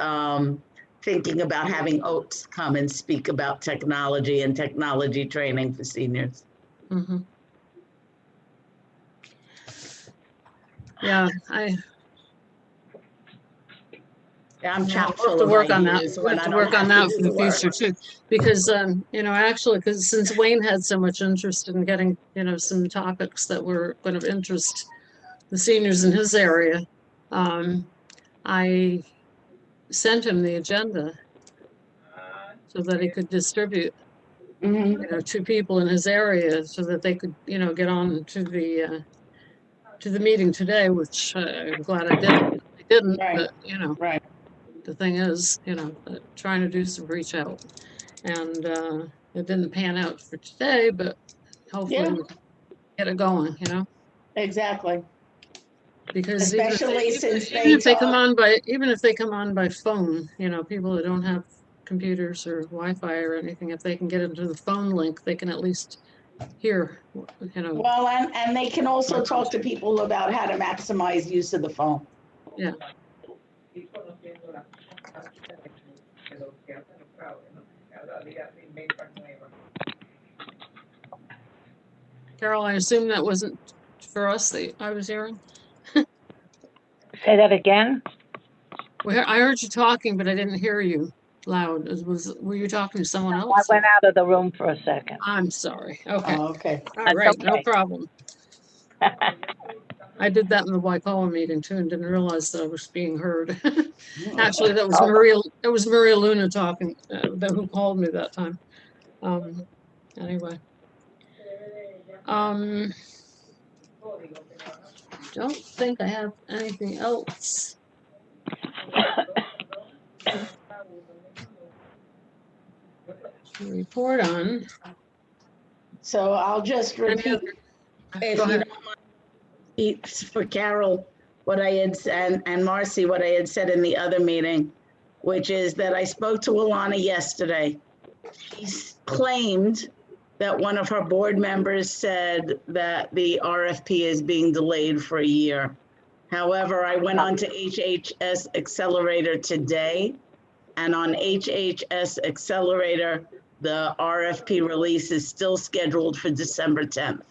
thinking about having Oates come and speak about technology and technology training for seniors. Mm-hmm. Yeah, I'm we'll chock have full to of work on that. ideas We'll when have I to don't work on have that to for do the work. future too, because actually, because since Wayne had so much interest in getting some topics that were going to interest the seniors in his area, I sent him the agenda so that he could distribute to people in his area so that they could get on to the meeting today, which I'm glad I didn't. I didn't, Right. but Right. the thing is, trying to do some reach out, and it didn't pan out for today, but hopefully Yeah. we can get it going. Exactly. Because Especially since even if they come talk- on by phone, people that don't have computers or Wi-Fi or anything, if they can get into the phone link, they can at least hear. Well, and they can also talk to people about how to maximize use of the phone. Yeah. Carol, I assume that wasn't for us that I was hearing? Say that again? Well, I heard you talking, but I didn't hear you loud. Were you talking to someone I else? went out of the room for a second. I'm sorry. Okay. Oh, okay. All That's right. No okay. problem. I did that in the Wycoa meeting too and didn't realize that I was being heard. Actually, that was Oh. Maria Luna talking, who called me that time. Anyway. Don't think I have anything else. To report on. So I'll just Any repeat, other- if Go you ahead. don't mind, it's for Carol, what I had said, and Marcy, what I had said in the other meeting, which is that I spoke to Alana yesterday. She claimed that one of her board members said that the RFP is being delayed for a year. However, I went on to HHS Accelerator today, and on HHS Accelerator, the RFP release is still scheduled for December 10th.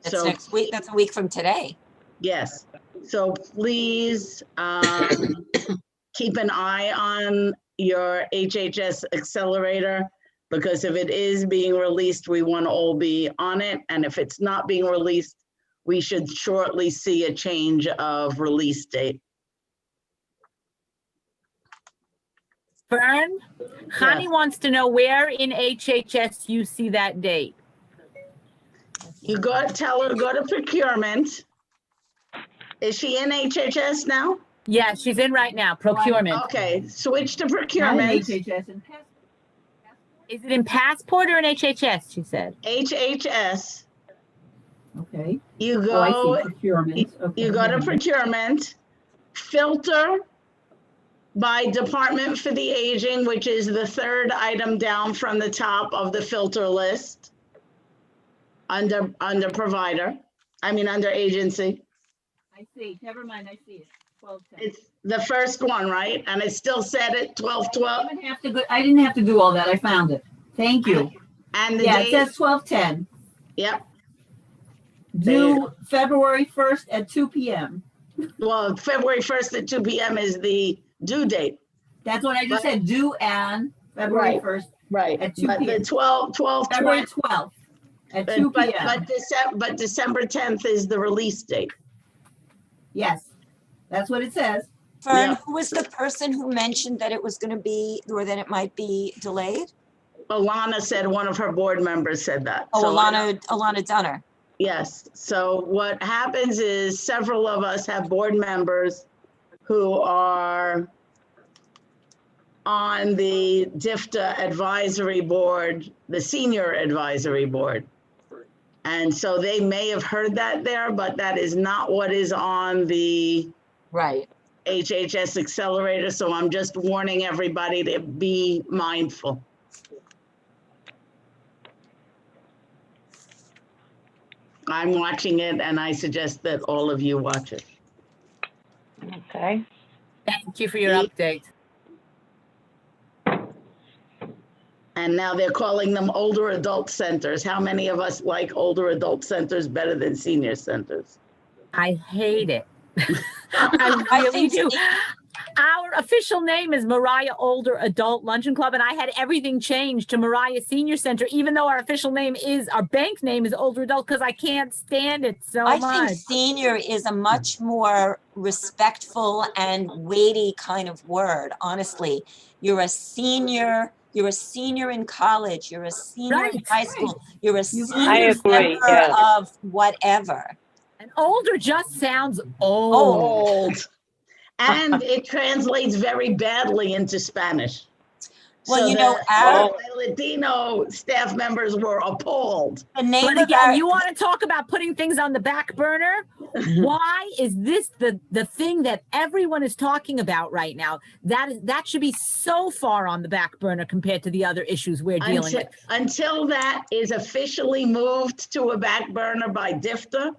That's So, next week. That's a week from today. yes, so please keep an eye on your HHS Accelerator, because if it is being released, we want to all be on it. And if it's not being released, we should shortly see a change of release date. Fern, Connie wants to know where in HHS you see that date. You tell her, go to procurement. Is she in HHS now? Yeah, she's in right now, procurement. Okay, switch to procurement, Is it in Passport or in HHS, she said? HHS. Okay. You Oh, I go, see procurement. Okay. you go to procurement, filter by Department for the Aging, which is the third item down from the top of the filter list. Under provider, under agency. I see. Never mind. I see it. 1210. It's the first one, right? And it still said it 12/12. I didn't have to do all that. I found it. Thank you. And the Yeah, it date, says 1210. yep. Due February 1st at 2 p.m. Well, February 1st at 2 p.m. is the due date. That's what I just But- said. Due and February Right. 1st Right. at 2 But the p.m. 12, February 12th at 2 p.m. but December 10th is the release date. Yes, that's what it says. Fern, Yeah. who was the person who mentioned that it was going to be, or that it might be delayed? Alana said, one of her board members said that. Oh, So Alana Dunner. Yes, so what happens is several of us have board members who are on the DIFTA advisory board, the senior advisory board. And so they may have heard that there, but that is not what is on the Right. HHS Accelerator. So I'm just warning everybody to be mindful. I'm watching it and I suggest that all of you watch it. Okay. Thank you for your update. And now they're calling them older adult centers. How many of us like older adult centers better than senior centers? I hate it. I really do. Our official name is Mariah Older Adult Luncheon Club, and I had everything changed to Mariah Senior Center, even though our official name our bank name is Older Adult, because I can't stand it so I much. think senior is a much more respectful and weighty kind of word, honestly. You're a senior in college, you're a senior in high school, you're a I senior agree, member yes. of whatever. And older just sounds old. Old. And it translates very badly into Spanish. Well, So you know, all the Latino staff members were appalled. The name But of again, our, you want to talk about putting things on the back burner? Why is this the thing that everyone is talking about right now? That should be so far on the back burner compared to the other issues we're dealing with. Until that is officially moved to a back burner by DIFTA,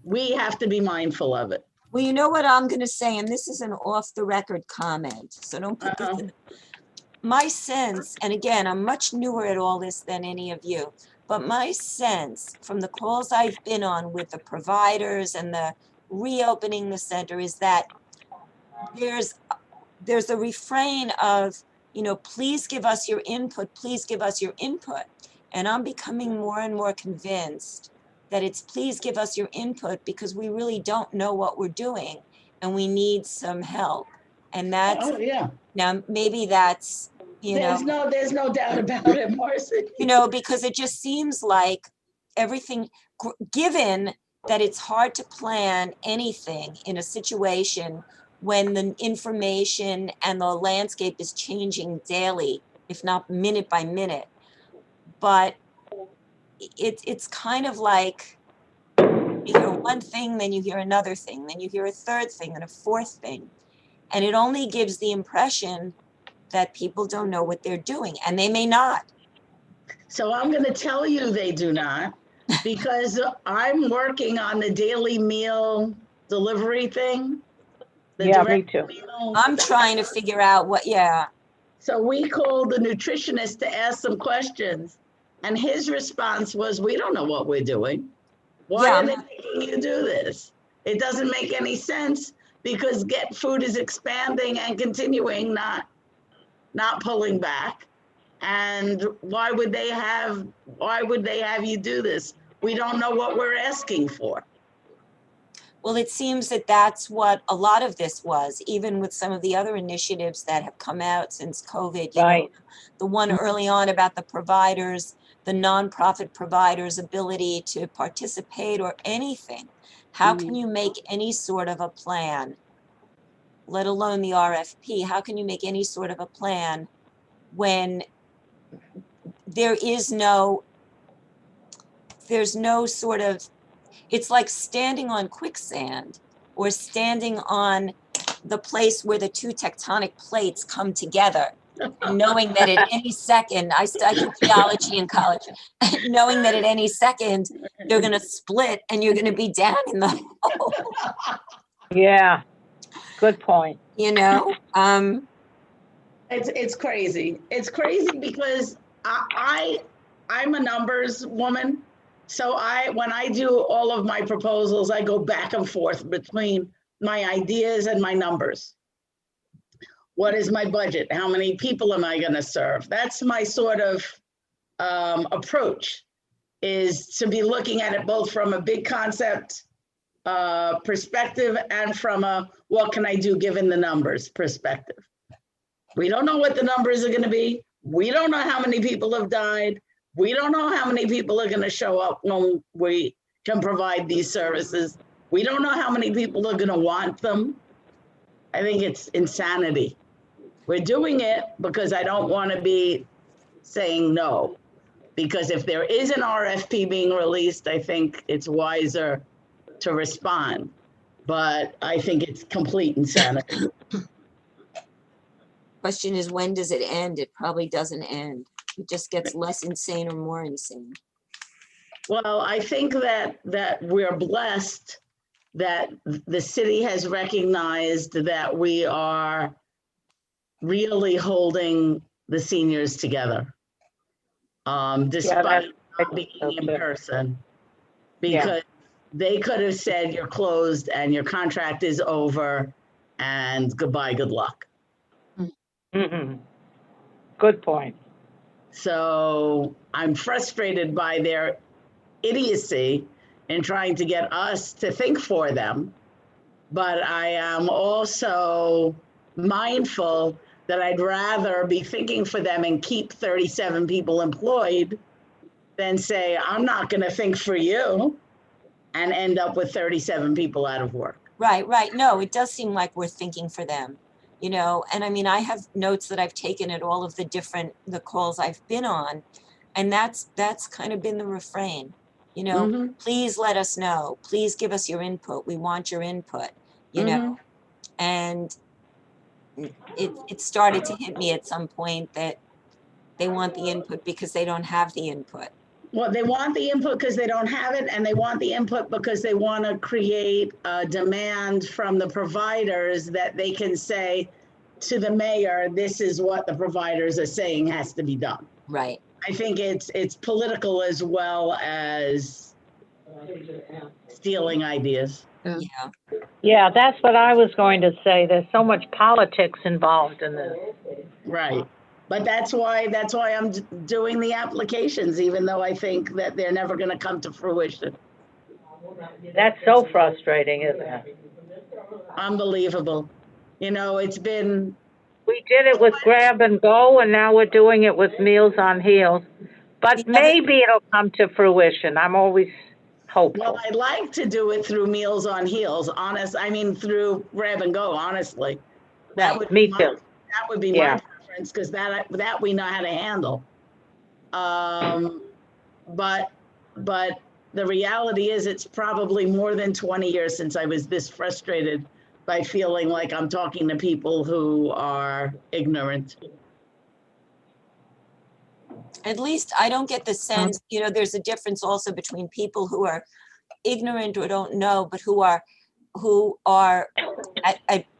we have to be mindful of it. well, you know what I'm going to say, and this is an off the record comment, so don't put this in. My sense, and again, I'm much newer at all this than any of you, But my sense from the calls I've been on with the providers and the reopening the center is that there's a refrain of, you know, please give us your input, please give us your input. And I'm becoming more and more convinced that it's please give us your input because we really don't know what we're doing and we need some help. And that's, Oh, yeah. now maybe that's, you know, There's no doubt about it, Marcy. you know, because it just seems like everything, given that it's hard to plan anything in a situation when the information and the landscape is changing daily, if not minute by minute. But it's kind of like you hear one thing, then you hear another thing, then you hear a third thing and a fourth thing. And it only gives the impression that people don't know what they're doing, and they may not. So I'm going to tell you they do not, because I'm working on the daily meal delivery thing. the Yeah, me direct too. meal. I'm trying to figure out what, yeah, So we called the nutritionist to ask some questions, and his response was, "We don't know what we're doing. Why Yeah. are they making you do this? It doesn't make any sense because Get Food is expanding and continuing, not pulling back. And why would they have you do this? We don't know what we're asking for." well, it seems that that's what a lot of this was, even with some of the other initiatives that have come out since COVID. You know, Right. the one early on about the providers, the nonprofit providers' ability to participate or anything. How can you make any sort of a plan, let alone the RFP? How can you make any sort of a plan when there's no sort of, it's like standing on quicksand or standing on the place where the two tectonic plates come together, and knowing that at any second, I studied geology in college, knowing that at any second they're going to split and you're going to be down in the hole, Yeah, good point. you know? It's crazy. It's crazy because I'm a numbers woman. So when I do all of my proposals, I go back and forth between my ideas and my numbers. What is my budget? How many people am I going to serve? That's my sort of approach, is to be looking at it both from a big concept perspective and from a what can I do given the numbers perspective. We don't know what the numbers are going to be. We don't know how many people have died. We don't know how many people are going to show up when we can provide these services. We don't know how many people are going to want them. I think it's insanity. We're doing it because I don't want to be saying no. Because if there is an RFP being released, I think it's wiser to respond. But I think it's complete insanity. Question is, when does it end? It probably doesn't end. It just gets less insane or more insane. Well, I think that we're blessed that the city has recognized that we are really holding the seniors together, despite not being in person, because they could have said you're closed and your contract is over and goodbye, good luck. Mm-hmm. Good point. So I'm frustrated by their idiocy in trying to get us to think for them. But I am also mindful that I'd rather be thinking for them and keep 37 people employed than say, I'm not going to think for you and end up with 37 people out of work. Right, right. No, it does seem like we're thinking for them, you know? And I mean, I have notes that I've taken at all of the calls I've been on, and that's kind of been the refrain, you know? Please let us know. Please give us your input. We want your input, you know? And it started to hit me at some point that they want the input because they don't have the input. Well, they want the input because they don't have it, and they want the input because they want to create a demand from the providers that they can say to the mayor, this is what the providers are saying has to be done. Right, I think it's political as well as stealing ideas. Yeah. Yeah. Yeah, that's what I was going to say. There's so much politics involved in this. Right. But that's why I'm doing the applications, even though I think that they're never going to come to fruition. That's so frustrating, isn't it? Unbelievable. You know, it's been, We did it with grab and go, and now we're doing it with Meals on Heels. But The other- maybe it'll come to fruition. I'm always hopeful. well, I'd like to do it through Meals on Heels, through grab and go, honestly. That Right. would Me be too. That would be Yeah. my preference, because that we know how to handle. But the reality is it's probably more than 20 years since I was this frustrated by feeling like I'm talking to people who are ignorant. At least I don't get the sense, there's a difference also between people who are ignorant or don't know, but who are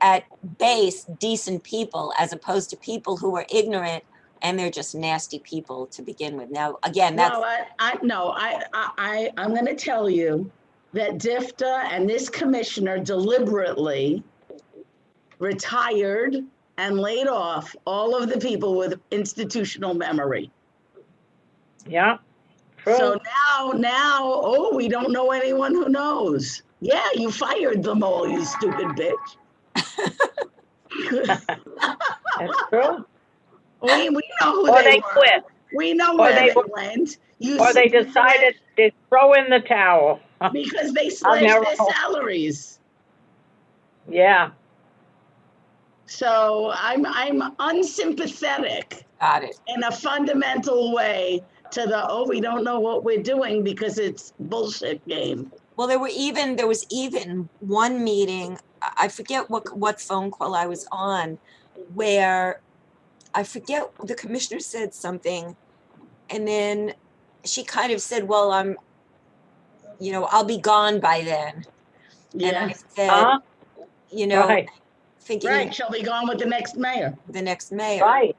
at base decent people, as opposed to people who are ignorant and they're just nasty people to begin with. Now, again, that's No, I'm going to tell you that DFTA and this commissioner deliberately retired and laid off all of the people with institutional memory. Yeah. True. So now, oh, we don't know anyone who knows. Yeah, you fired them all, you stupid bitch. That's true. We know who Or they they were. quit. We know Or where they they were- went. Or they decided to throw in the towel. because they I'll slashed never their know. salaries. Yeah. So I'm unsympathetic got it. in a fundamental way to the, we don't know what we're doing because it's bullshit game. Well, there was even one meeting, I forget what phone call I was on, where I forget, the commissioner said something, and then she kind of said, well, I'll be gone by then. And Yeah, I said, Right. thinking right. She'll be gone with the next mayor. the next mayor, Right.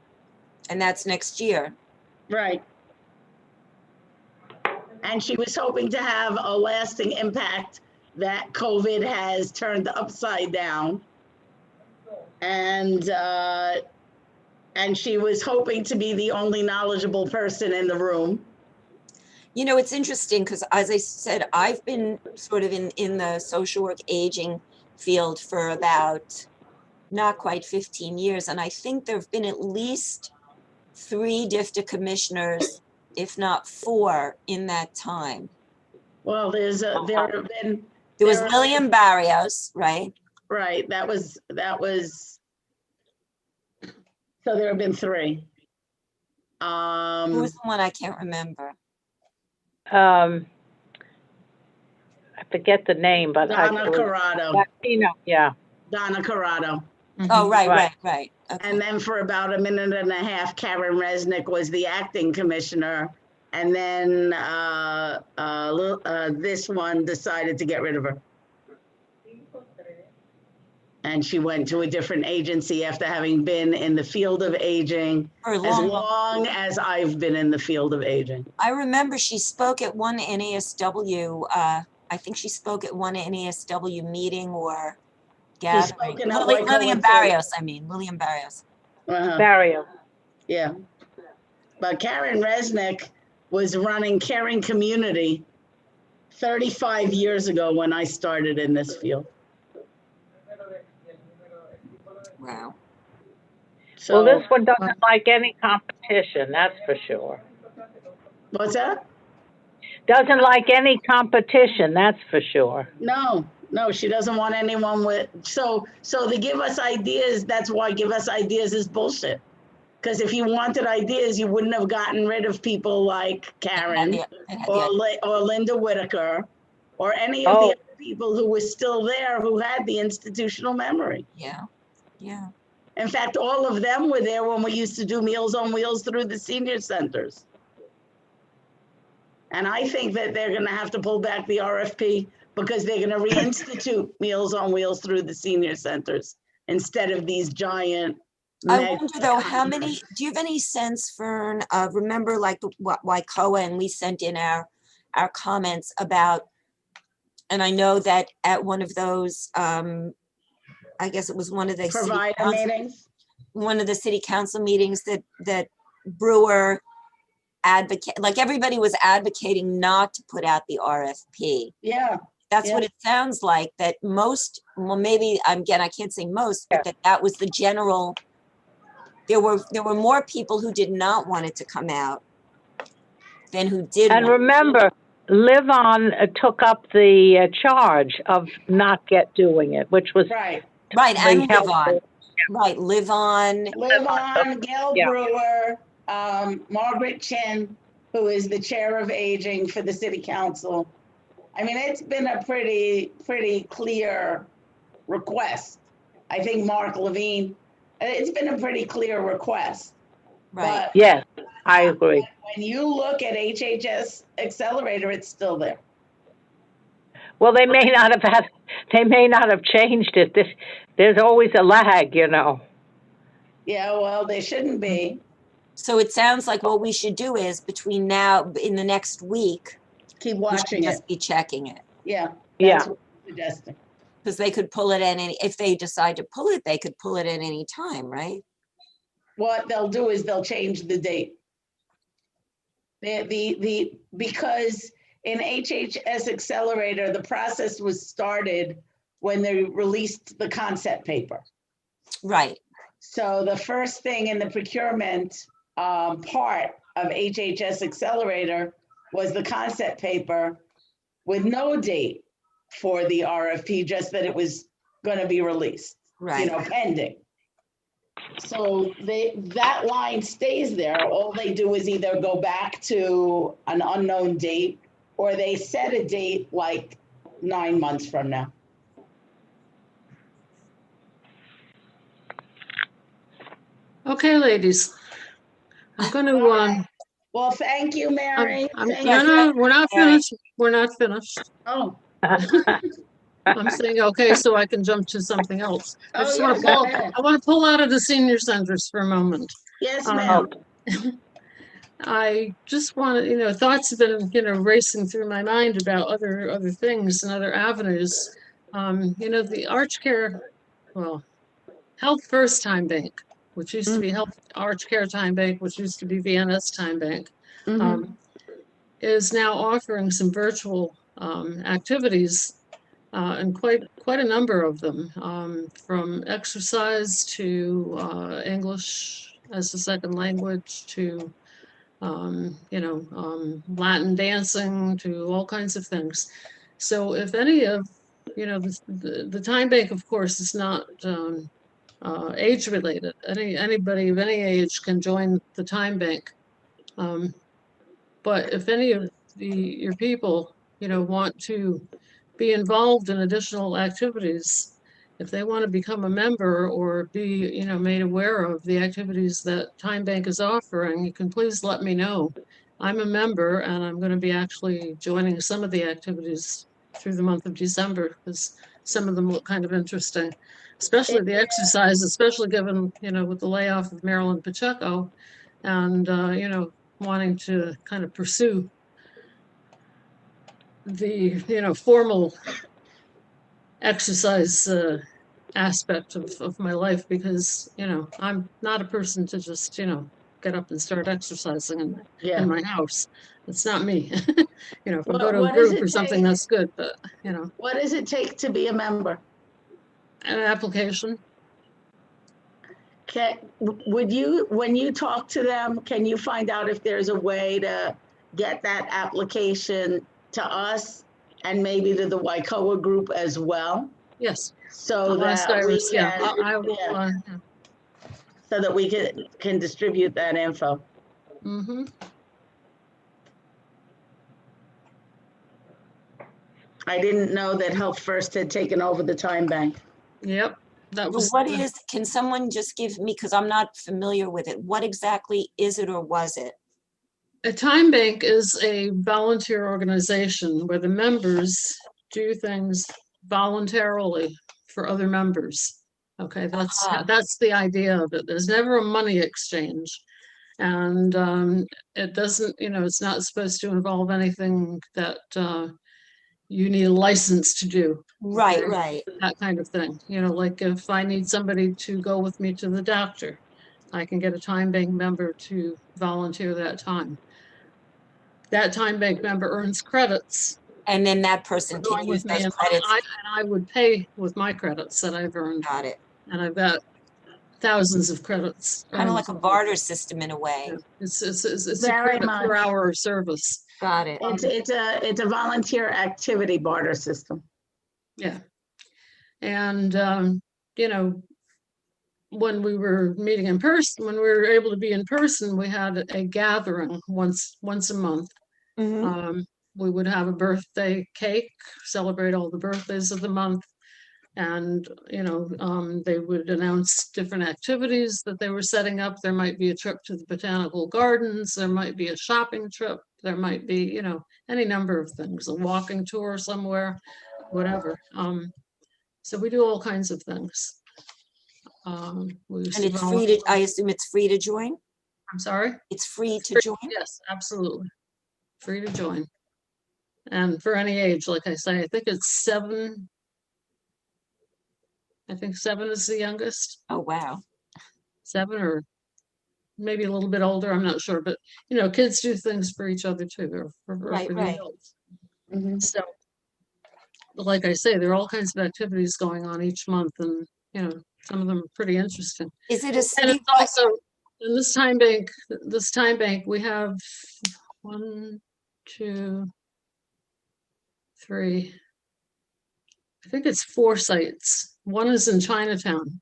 and that's next year. Right. And she was hoping to have a lasting impact that COVID has turned upside down. And she was hoping to be the only knowledgeable person in the room. It's interesting because, as I said, I've been sort of in the social work aging field for about not quite 15 years. And I think there have been at least 3 DFTA commissioners, if not 4, in that time. Well, there have been, There was There are- William Barrios, right? right, that was, so there have been 3. Who was the one I can't remember? I forget the name, but Donna Corrado, Latino. Yeah. Donna Corrado. Oh, right. Right. Okay. And then for about a minute and a half, Karen Resnick was the acting commissioner. And then this one decided to get rid of her. And she went to a different agency after having been in the field of aging For a as long, long as I've been in the field of aging. I remember she spoke at one NASW, I think she spoke at one NASW meeting or gathering. spoken at Waco Lillian and Barrios, Lillian Barrios. Uh-huh. Barrios. Yeah. But Karen Resnick was running Caring Community 35 years ago when I started in this field. Wow. So, Well, this one doesn't like any competition, that's for sure. what's that? Doesn't like any competition, that's for sure. No, she doesn't want anyone with, so the give us ideas, that's why give us ideas is bullshit. Because if you wanted ideas, you wouldn't have gotten rid of people like Karen or Linda Whitaker or any of the other people who were still there who had the institutional memory. Yeah. In fact, all of them were there when we used to do Meals on Wheels through the senior centers. And I think that they're going to have to pull back the RFP because they're going to reinstitute Meals on Wheels through the senior centers instead of these giant I Meg- wonder though, how many, do you have any sense, Fern, remember like what Wycoa, and we sent in our comments about, and I know that at one of those, I guess it was one of the city Provider council, meetings? one of the city council meetings that Brewer advocate, like everybody was advocating not to put out the RFP. Yeah, That's Yeah. what it sounds like, that most, well, maybe, again, I can't say most, but that was the general. There were more people who did not want it to come out than who did. And want it. remember, Live On took up the charge of not doing it, which was right. Right, and Live On. helpful. Right, Live On. Live on, Gail Yeah. Brewer, Margaret Chin, who is the chair of aging for the city council. I mean, it's been a pretty clear request. I think Mark Levine, it's been a pretty clear request. Right. But Yes, I agree. when you look at HHS Accelerator, it's still there. Well, they may not have changed it. There's always a lag, you know. Yeah, well, they shouldn't be. So it sounds like what we should do is between now, in the next week, Keep we should watching it. just be checking it. Yeah. Yeah. That's what I'm suggesting. Because they could pull it at any, if they decide to pull it, they could pull it at any time, right? What they'll do is they'll change the date. Because in HHS Accelerator, the process was started when they released the concept paper. Right. So the first thing in the procurement part of HHS Accelerator was the concept paper with no date for the RFP, just that it was going to be released, Right. pending. So that line stays there. All they do is either go back to an unknown date or they set a date like 9 months from now. Okay, ladies. I'm going to, Well, thank you, Mary. Thank you. no, we're not Mary. finished. We're not finished. Oh, I'm saying, okay, so I can jump to something else. I Oh, just yeah, want to go pull, ahead. I want to pull out of the senior centers for a moment. yes, Um, ma'am. I just want to, thoughts have been, racing through my mind about other things and other avenues. The Arch Care, well, Health First Time Bank, which used to be Health Arch Care Time Bank, which used to be VNS Time Bank, is now offering some virtual activities, and quite a number of them, from exercise to English as a second language to Latin dancing to all kinds of things. So if any of, the time bank, of course, is not age related. Anybody of any age can join the time bank. But if any of your people, want to be involved in additional activities, if they want to become a member or be, made aware of the activities that Time Bank is offering, you can please let me know. I'm a member and I'm going to be actually joining some of the activities through the month of December because some of them look kind of interesting, especially the exercise, especially given, with the layoff of Marilyn Pacheco and, wanting to kind of pursue the, formal exercise aspect of my life because, I'm not a person to just, get up and start exercising in my house. It's not me. If I go to a What does group it or something, take? that's good, but, What does it take to be a member? an application. When you talk to them, can you find out if there's a way to get that application to us and maybe to the Wycoa group as well? Yes. So I'll ask that we Iris, yeah. can, I will, yeah, so that we can distribute that info. mhm. I didn't know that Health First had taken over the time bank. Yep. That Well, was what is, can someone just give me, because I'm not familiar with it, what exactly is it or was it? a time bank is a volunteer organization where the members do things voluntarily for other members. Okay, that's, Uh-huh. that's the idea of it. There's never a money exchange. And it doesn't, it's not supposed to involve anything that you need a license to do. Right, okay? right. That kind of thing. Like if I need somebody to go with me to the doctor, I can get a time bank member to volunteer that time. That time bank member earns credits And then that for person can going use with me, those and credits. I would pay with my credits that I've earned, Got it. and I've got thousands of credits. Kind of earned. like a barter system in a way. Yeah, it's a Very credit per much. hour of service. Got it. It's a volunteer activity barter system. Yeah. And, when we were meeting in person, when we were able to be in person, we had a gathering once a month. Mhm. We would have a birthday cake, celebrate all the birthdays of the month. And, they would announce different activities that they were setting up. There might be a trip to the botanical gardens. There might be a shopping trip. There might be, any number of things, a walking tour somewhere, whatever. So we do all kinds of things. We used And to it's free to, I volunteer- assume it's free to join? I'm sorry? It's free to Free. join? Yes, absolutely. Free to join. And for any age, like I say, I think it's 7. I think 7 is the youngest. Oh, wow. 7 or maybe a little bit older, I'm not sure, but kids do things for each other too, or for Right, the right. adults. Mhm. So, like I say, there are all kinds of activities going on each month, and some of them are pretty interesting. Is it a And city? it's also in this time bank, we have 1, 2, 3. I think it's 4 sites. One is in Chinatown.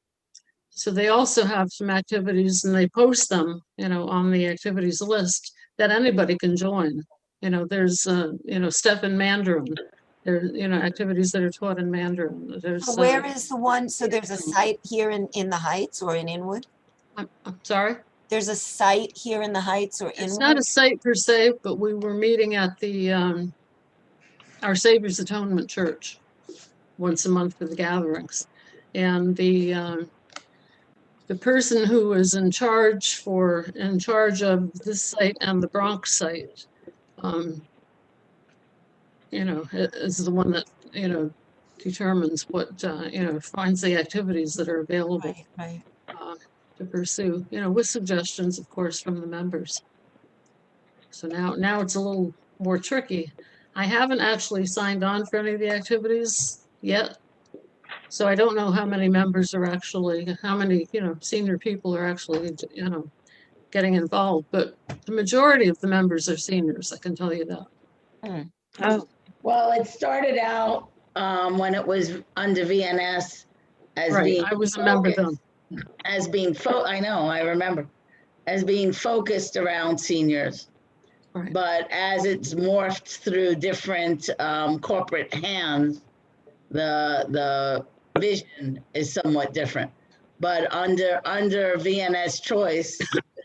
So they also have some activities, and they post them, on the activities list that anybody can join. There's, stuff in Mandarin. There, activities that are taught in Mandarin. There's, So where is the one? So there's a site here in the Heights or in Inwood? I'm sorry? There's a site here in the Heights or It's not a Inwood? site per se, but we were meeting at the, Our Savior's Atonement Church once a month for the gatherings. And the person who was in charge of this site and the Bronx site, is the one that, determines what, finds the activities that are available Right, right. to pursue, with suggestions, of course, from the members. So now it's a little more tricky. I haven't actually signed on for any of the activities yet. So I don't know how many members are actually, how many, senior people are actually, getting involved, but the majority of the members are seniors, I can tell you that. Oh, Well, it started out when it was under VNS as Right, being I was a member then. as being I know, I remember, as being focused around seniors. Right. But as it's morphed through different corporate hands, the vision is somewhat different. But under VNS Choice,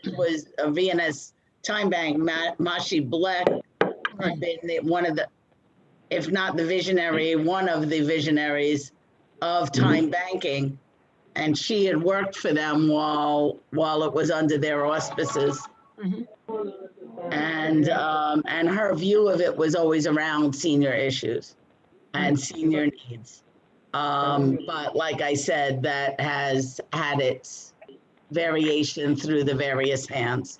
it was a VNS Time Bank, Mashi Black had been one of the, if not the visionary, one of the visionaries of time banking. And she had worked for them while it was under their auspices. Mhm. And her view of it was always around senior issues and senior needs. But like I said, that has had its variation through the various hands.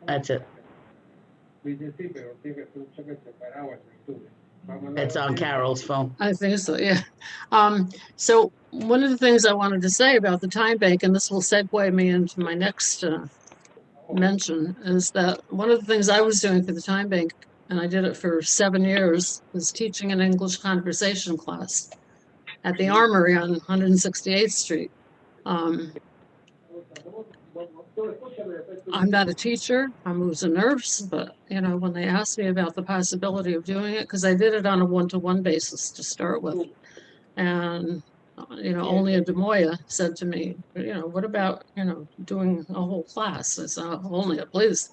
That's it. It's on Carol's phone. I think so, yeah. So one of the things I wanted to say about the time bank, and this will segue me into my next mention, is that one of the things I was doing for the time bank, and I did it for 7 years, was teaching an English conversation class at the Armory on 168th Street. I'm not a teacher, I was a nurse, but when they asked me about the possibility of doing it, because I did it on a one-to-one basis to start with. And, only a Demoya said to me, what about, doing a whole class? I said, only a please.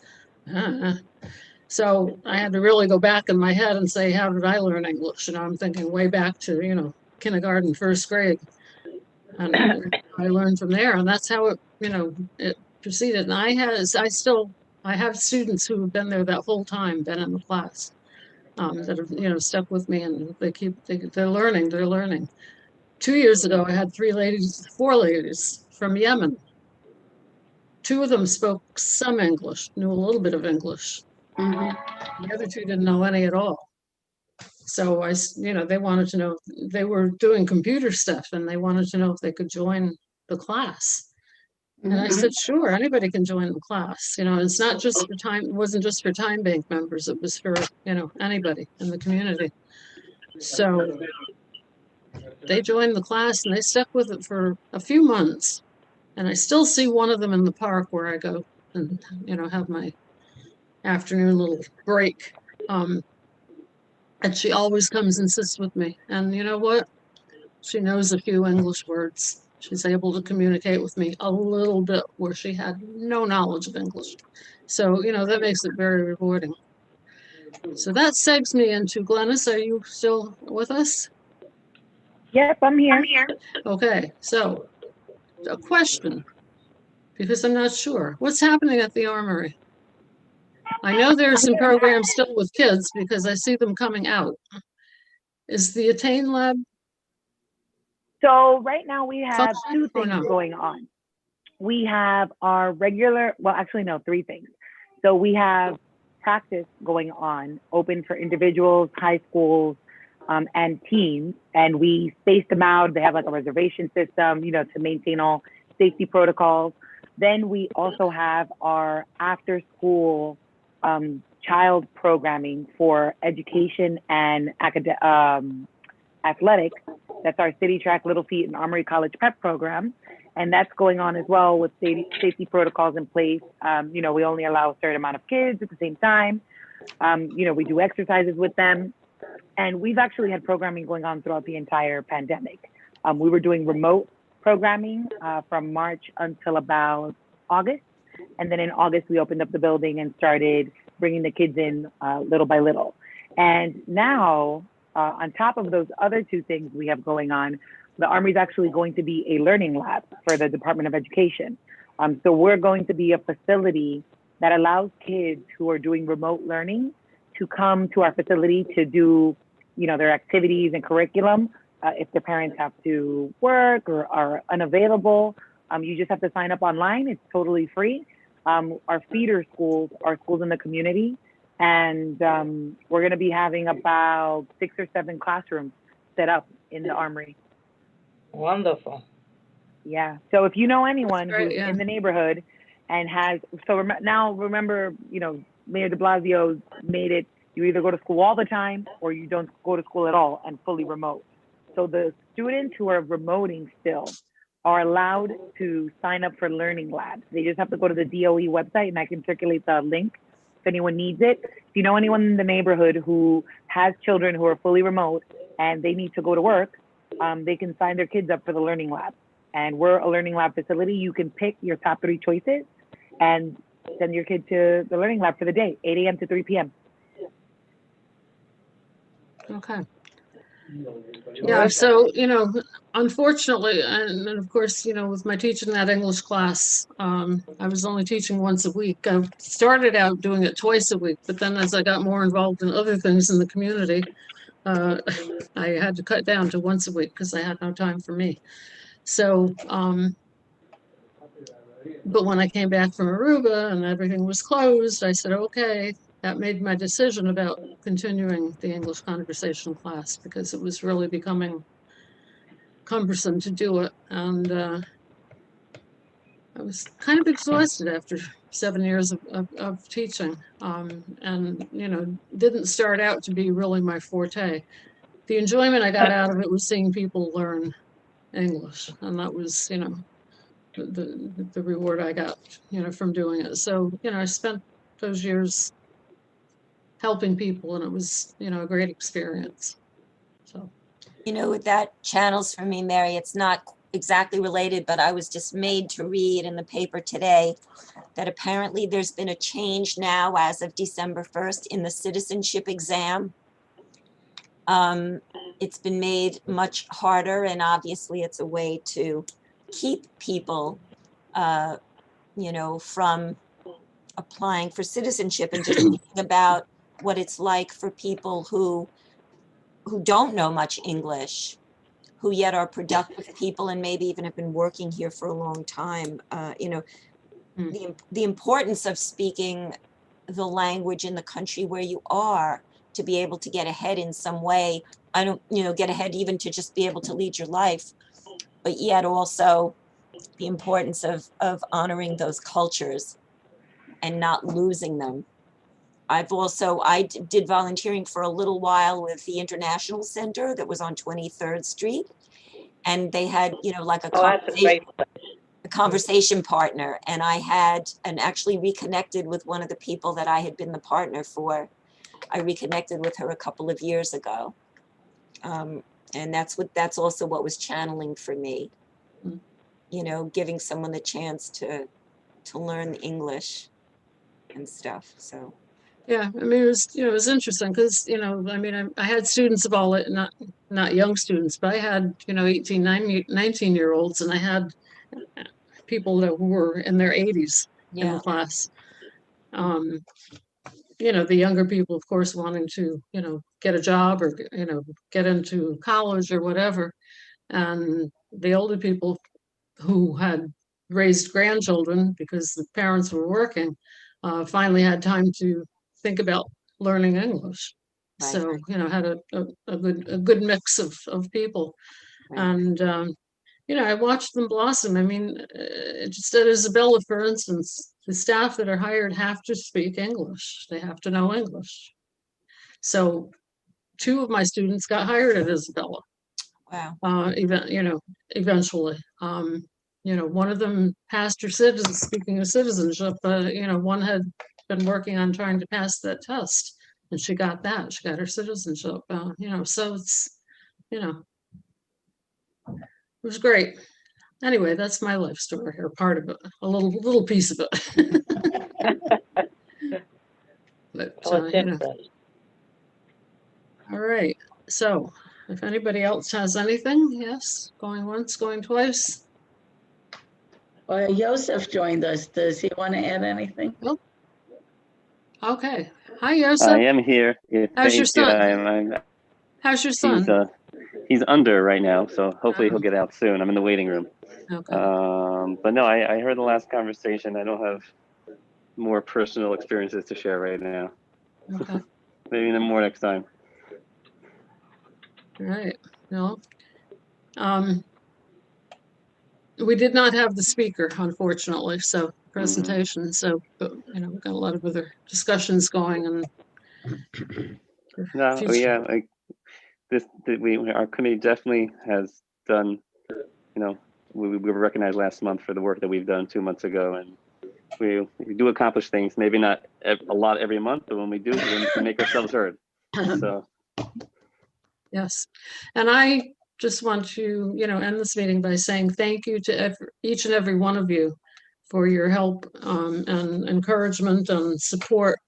So I had to really go back in my head and say, how did I learn English? You know, I'm thinking way back to, you know, kindergarten, first grade. And I learned from there, and that's how it, you know, it proceeded. And I have students who have been there that whole time, been in the class, that have, you know, stuck with me, and they're learning. 2 years ago, I had 4 ladies from Yemen. 2 of them spoke some English, knew a little bit of English. Mhm. The other 2 didn't know any at all. So you know, they wanted to know, they were doing computer stuff, and they wanted to know if they could join the class. And I said, sure, anybody can join the class. You know, it's not just for time, it wasn't just for Time Bank members, it was for, you know, anybody in the community. So they joined the class and they stuck with it for a few months. And I still see one of them in the park where I go and, you know, have my afternoon little break. And she always comes and sits with me. And you know what? She knows a few English words. She's able to communicate with me a little bit where she had no knowledge of English. So, you know, that makes it very rewarding. So that segs me into Glennis. Are you still with us? Yep, I'm here. Okay, so a question, because I'm not sure. What's happening at the Armory? I know there's some programs still with kids because I see them coming out. Is the Attain Lab? So right now we have functioning 2 or things no? going on. We have our regular, well, actually, no, 3 things. So we have practice going on, open for individuals, high schools, and teens. And we space them out. They have like a reservation system, you know, to maintain all safety protocols. Then we also have our after school child programming for education and athletics. That's our City Track, Little Feet, and Armory College Prep program. And that's going on as well with safety protocols in place. You know, we only allow a certain amount of kids at the same time. You know, we do exercises with them. And we've actually had programming going on throughout the entire pandemic. We were doing remote programming from March until about August. And then in August, we opened up the building and started bringing the kids in little by little. And now, on top of those other 2 things we have going on, the Armory is actually going to be a learning lab for the Department of Education. So we're going to be a facility that allows kids who are doing remote learning to come to our facility to do, you know, their activities and curriculum. If their parents have to work or are unavailable, you just have to sign up online. It's totally free. Our feeder schools are schools in the community. And we're going to be having about 6 or 7 classrooms set up in the Armory. Wonderful. Yeah. So if you know anyone That's great, who's yeah. in the neighborhood and has, so now remember, you know, Mayor de Blasio made it, you either go to school all the time or you don't go to school at all and fully remote. So the students who are remoting still are allowed to sign up for learning labs. They just have to go to the DOE website, and I can circulate the link if anyone needs it. If you know anyone in the neighborhood who has children who are fully remote and they need to go to work, they can sign their kids up for the learning lab. And we're a learning lab facility. You can pick your top 3 choices and send your kid to the learning lab for the day, 8 a.m. to 3 p.m. Okay. Yeah, so, you know, unfortunately, and of course, you know, with my teaching that English class, I was only teaching once a week. I started out doing it twice a week, but then as I got more involved in other things in the community, I had to cut down to once a week because I had no time for me. So, but when I came back from Aruba and everything was closed, I said, okay, that made my decision about continuing the English conversation class because it was really becoming cumbersome to do it. And I was kind of exhausted after 7 years of teaching, and, you know, didn't start out to be really my forte. The enjoyment I got out of it was seeing people learn English, and that was, you know, the reward I got, you know, from doing it. So, you know, I spent those years helping people, and it was, you know, a great experience. So, You know, that channels for me, Mary, it's not exactly related, but I was dismayed to read in the paper today that apparently there's been a change now as of December 1st in the citizenship exam. It's been made much harder, and obviously it's a way to keep people, you know, from applying for citizenship, and just thinking about what it's like for people who don't know much English, who yet are productive people and maybe even have been working here for a long time. You know, the importance of speaking the language in the country where you are to be able to get ahead in some way. I don't, you know, get ahead even to just be able to lead your life, but yet also the importance of honoring those cultures and not losing them. I did volunteering for a little while with the International Center that was on 23rd Street. And they had, you know, like a conversation partner. And I had, and actually reconnected with one of the people that I had been the partner for. I reconnected with her a couple of years ago. And that's also what was channeling for me. You know, giving someone the chance to learn English and stuff, so. Yeah, I mean, it was, you know, it was interesting because, you know, I mean, I had students of all, not young students, but I had, you know, 18, 19-year-olds, and I had people that were in their 80s in the class. You know, the younger people, of course, wanting to, you know, get a job or, you know, get into college or whatever. And the older people who had raised grandchildren because the parents were working, finally had time to think about learning English. Right. So, you know, had a good mix of people. Right. And, you know, I watched them blossom. I mean, just at Isabella, for instance, the staff that are hired have to speak English. They have to know English. So 2 of my students got hired at Isabella. Wow. You know, eventually. You know, one of them passed her speaking of citizenship, you know, one had been working on trying to pass that test, and she got that. She got her citizenship. You know, so it's, you know, it was great. Anyway, that's my life story, or part of it, a little piece of it. But, you know. All right. So if anybody else has anything, yes, going once, going twice. Well, Joseph joined us. Does he want to add anything? Nope. Okay. Hi, Joseph. I am here. Yeah, How's your thank you. son? How's your son? He's under right now, so hopefully he'll get out soon. I'm in the waiting room. Okay. But no, I heard the last conversation. I don't have more personal experiences to share right now. Okay. Maybe more next time. All right. No. We did not have the speaker, unfortunately, so presentation. So, but, you know, we've got a lot of other discussions going, and no, yeah, like our committee definitely has done. You know, we were recognized last month for the work that we've done 2 months ago, and we do accomplish things. Maybe not a lot every month, but when we do, we make ourselves heard. So. Yes, and I just want to, you know, end this meeting by saying thank you to each and every one of you for your help and encouragement and support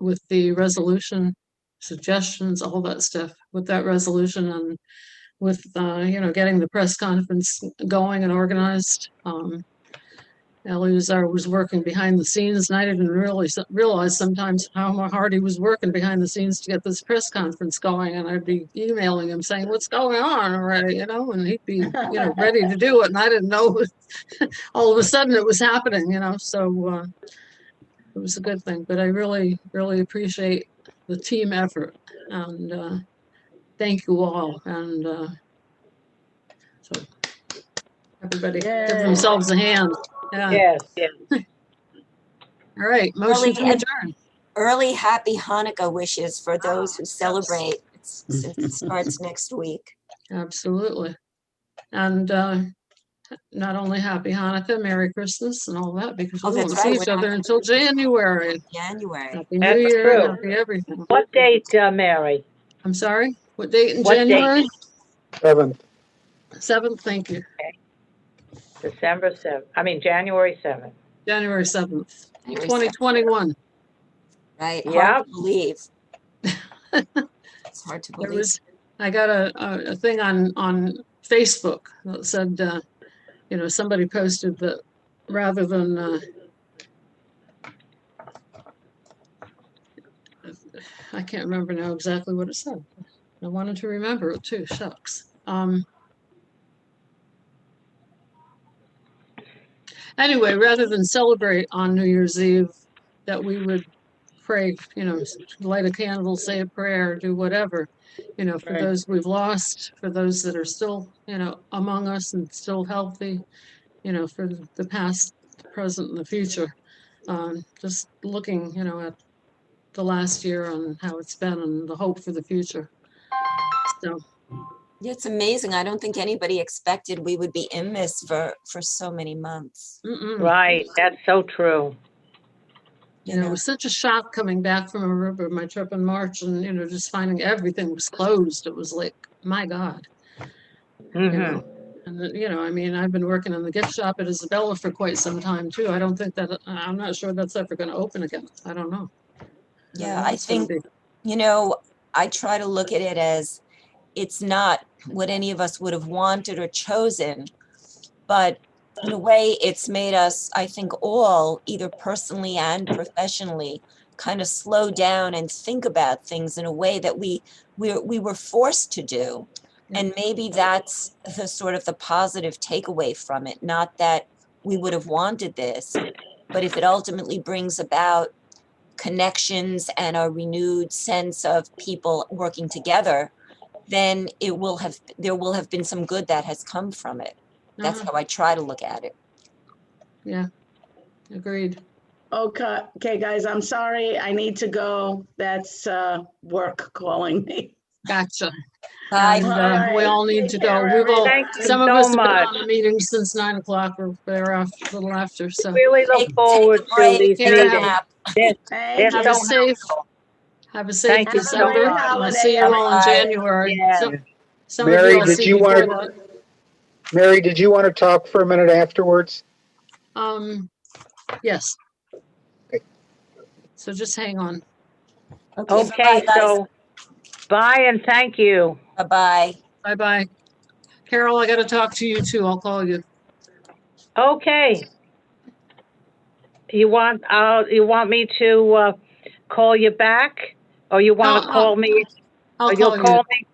with the resolution, suggestions, all that stuff with that resolution, and with, you know, getting the press conference going and organized. Eleazar was working behind the scenes, and I didn't really realize sometimes how hard he was working behind the scenes to get this press conference going. And I'd be emailing him saying, "What's going on already?" You know, and he'd be, you know, ready to do it. And I didn't know all of a sudden it was happening, you know, so it was a good thing. But I really, really appreciate the team effort, and thank you all. And so everybody give themselves a hand. Yeah. Yes, yes. All right, motion to adjourn. Early happy Hanukkah wishes for those who celebrate, since it starts next week. Absolutely. And not only happy Hanukkah, Merry Christmas and all that, because we won't see each other until January. Happy New Year, true. happy everything. What date, Mary? I'm sorry? What date in January? 7th. 7th, thank you. December 7th, January 7th. January 7th, January 7th. 2021. Right? Yep. Hard to believe. It's hard to There believe. was, I got a thing on Facebook that said, somebody posted that rather than, I can't remember now exactly what it said. I wanted to remember it too, shucks. Anyway, rather than celebrate on New Year's Eve, that we would pray, light a candle, say a prayer, do whatever, for Right. those we've lost, for those that are still, among us and still healthy, for the past, the present, and the future. Just looking, at the last year and how it's been and the hope for the future. So, Yeah, it's amazing. I don't think anybody expected we would be in this for so many months. Right, that's so true. it was such a shock coming back from my trip in March and, just finding everything was closed. It was like, my God. Mhm. And then, I've been working in the gift shop at Isabella for quite some time too. I don't think that, I'm not sure that's ever going to open again. I don't know. Yeah, I think, I try to look at it as it's not what any of us would have wanted or chosen, but in a way it's made us, I think, all, either personally and professionally, kind of slow down and think about things in a way that we were forced to do. And maybe that's the sort of the positive takeaway from it. Not that we would have wanted this, but if it ultimately brings about connections and a renewed sense of people working together, then there will have been some good that has come from it. That's how I try to look at it. Yeah, agreed. Okay, guys, I'm sorry. I need to go. That's work calling me. Gotcha. Bye. And we all need to go. We will. Thank you Some of so us have been much. on the meeting since 9 o'clock or thereafter, a little after. So Really look Take forward a to break, these take a meetings. nap. They're Thank have you. a so safe, Thank you so December. much. I'll see you all in Bye. January. Yeah. Some of you Mary, I'll did see you before want to talk for a minute afterwards? that. Yes. Okay. So just hang on. Okay, bye-bye, guys. so bye and thank you. Bye-bye. Bye-bye. Carol, I got to talk to you too. I'll call you. Okay. You want me to call you back, or you want to No, call me? I'll Or you'll call you. call me?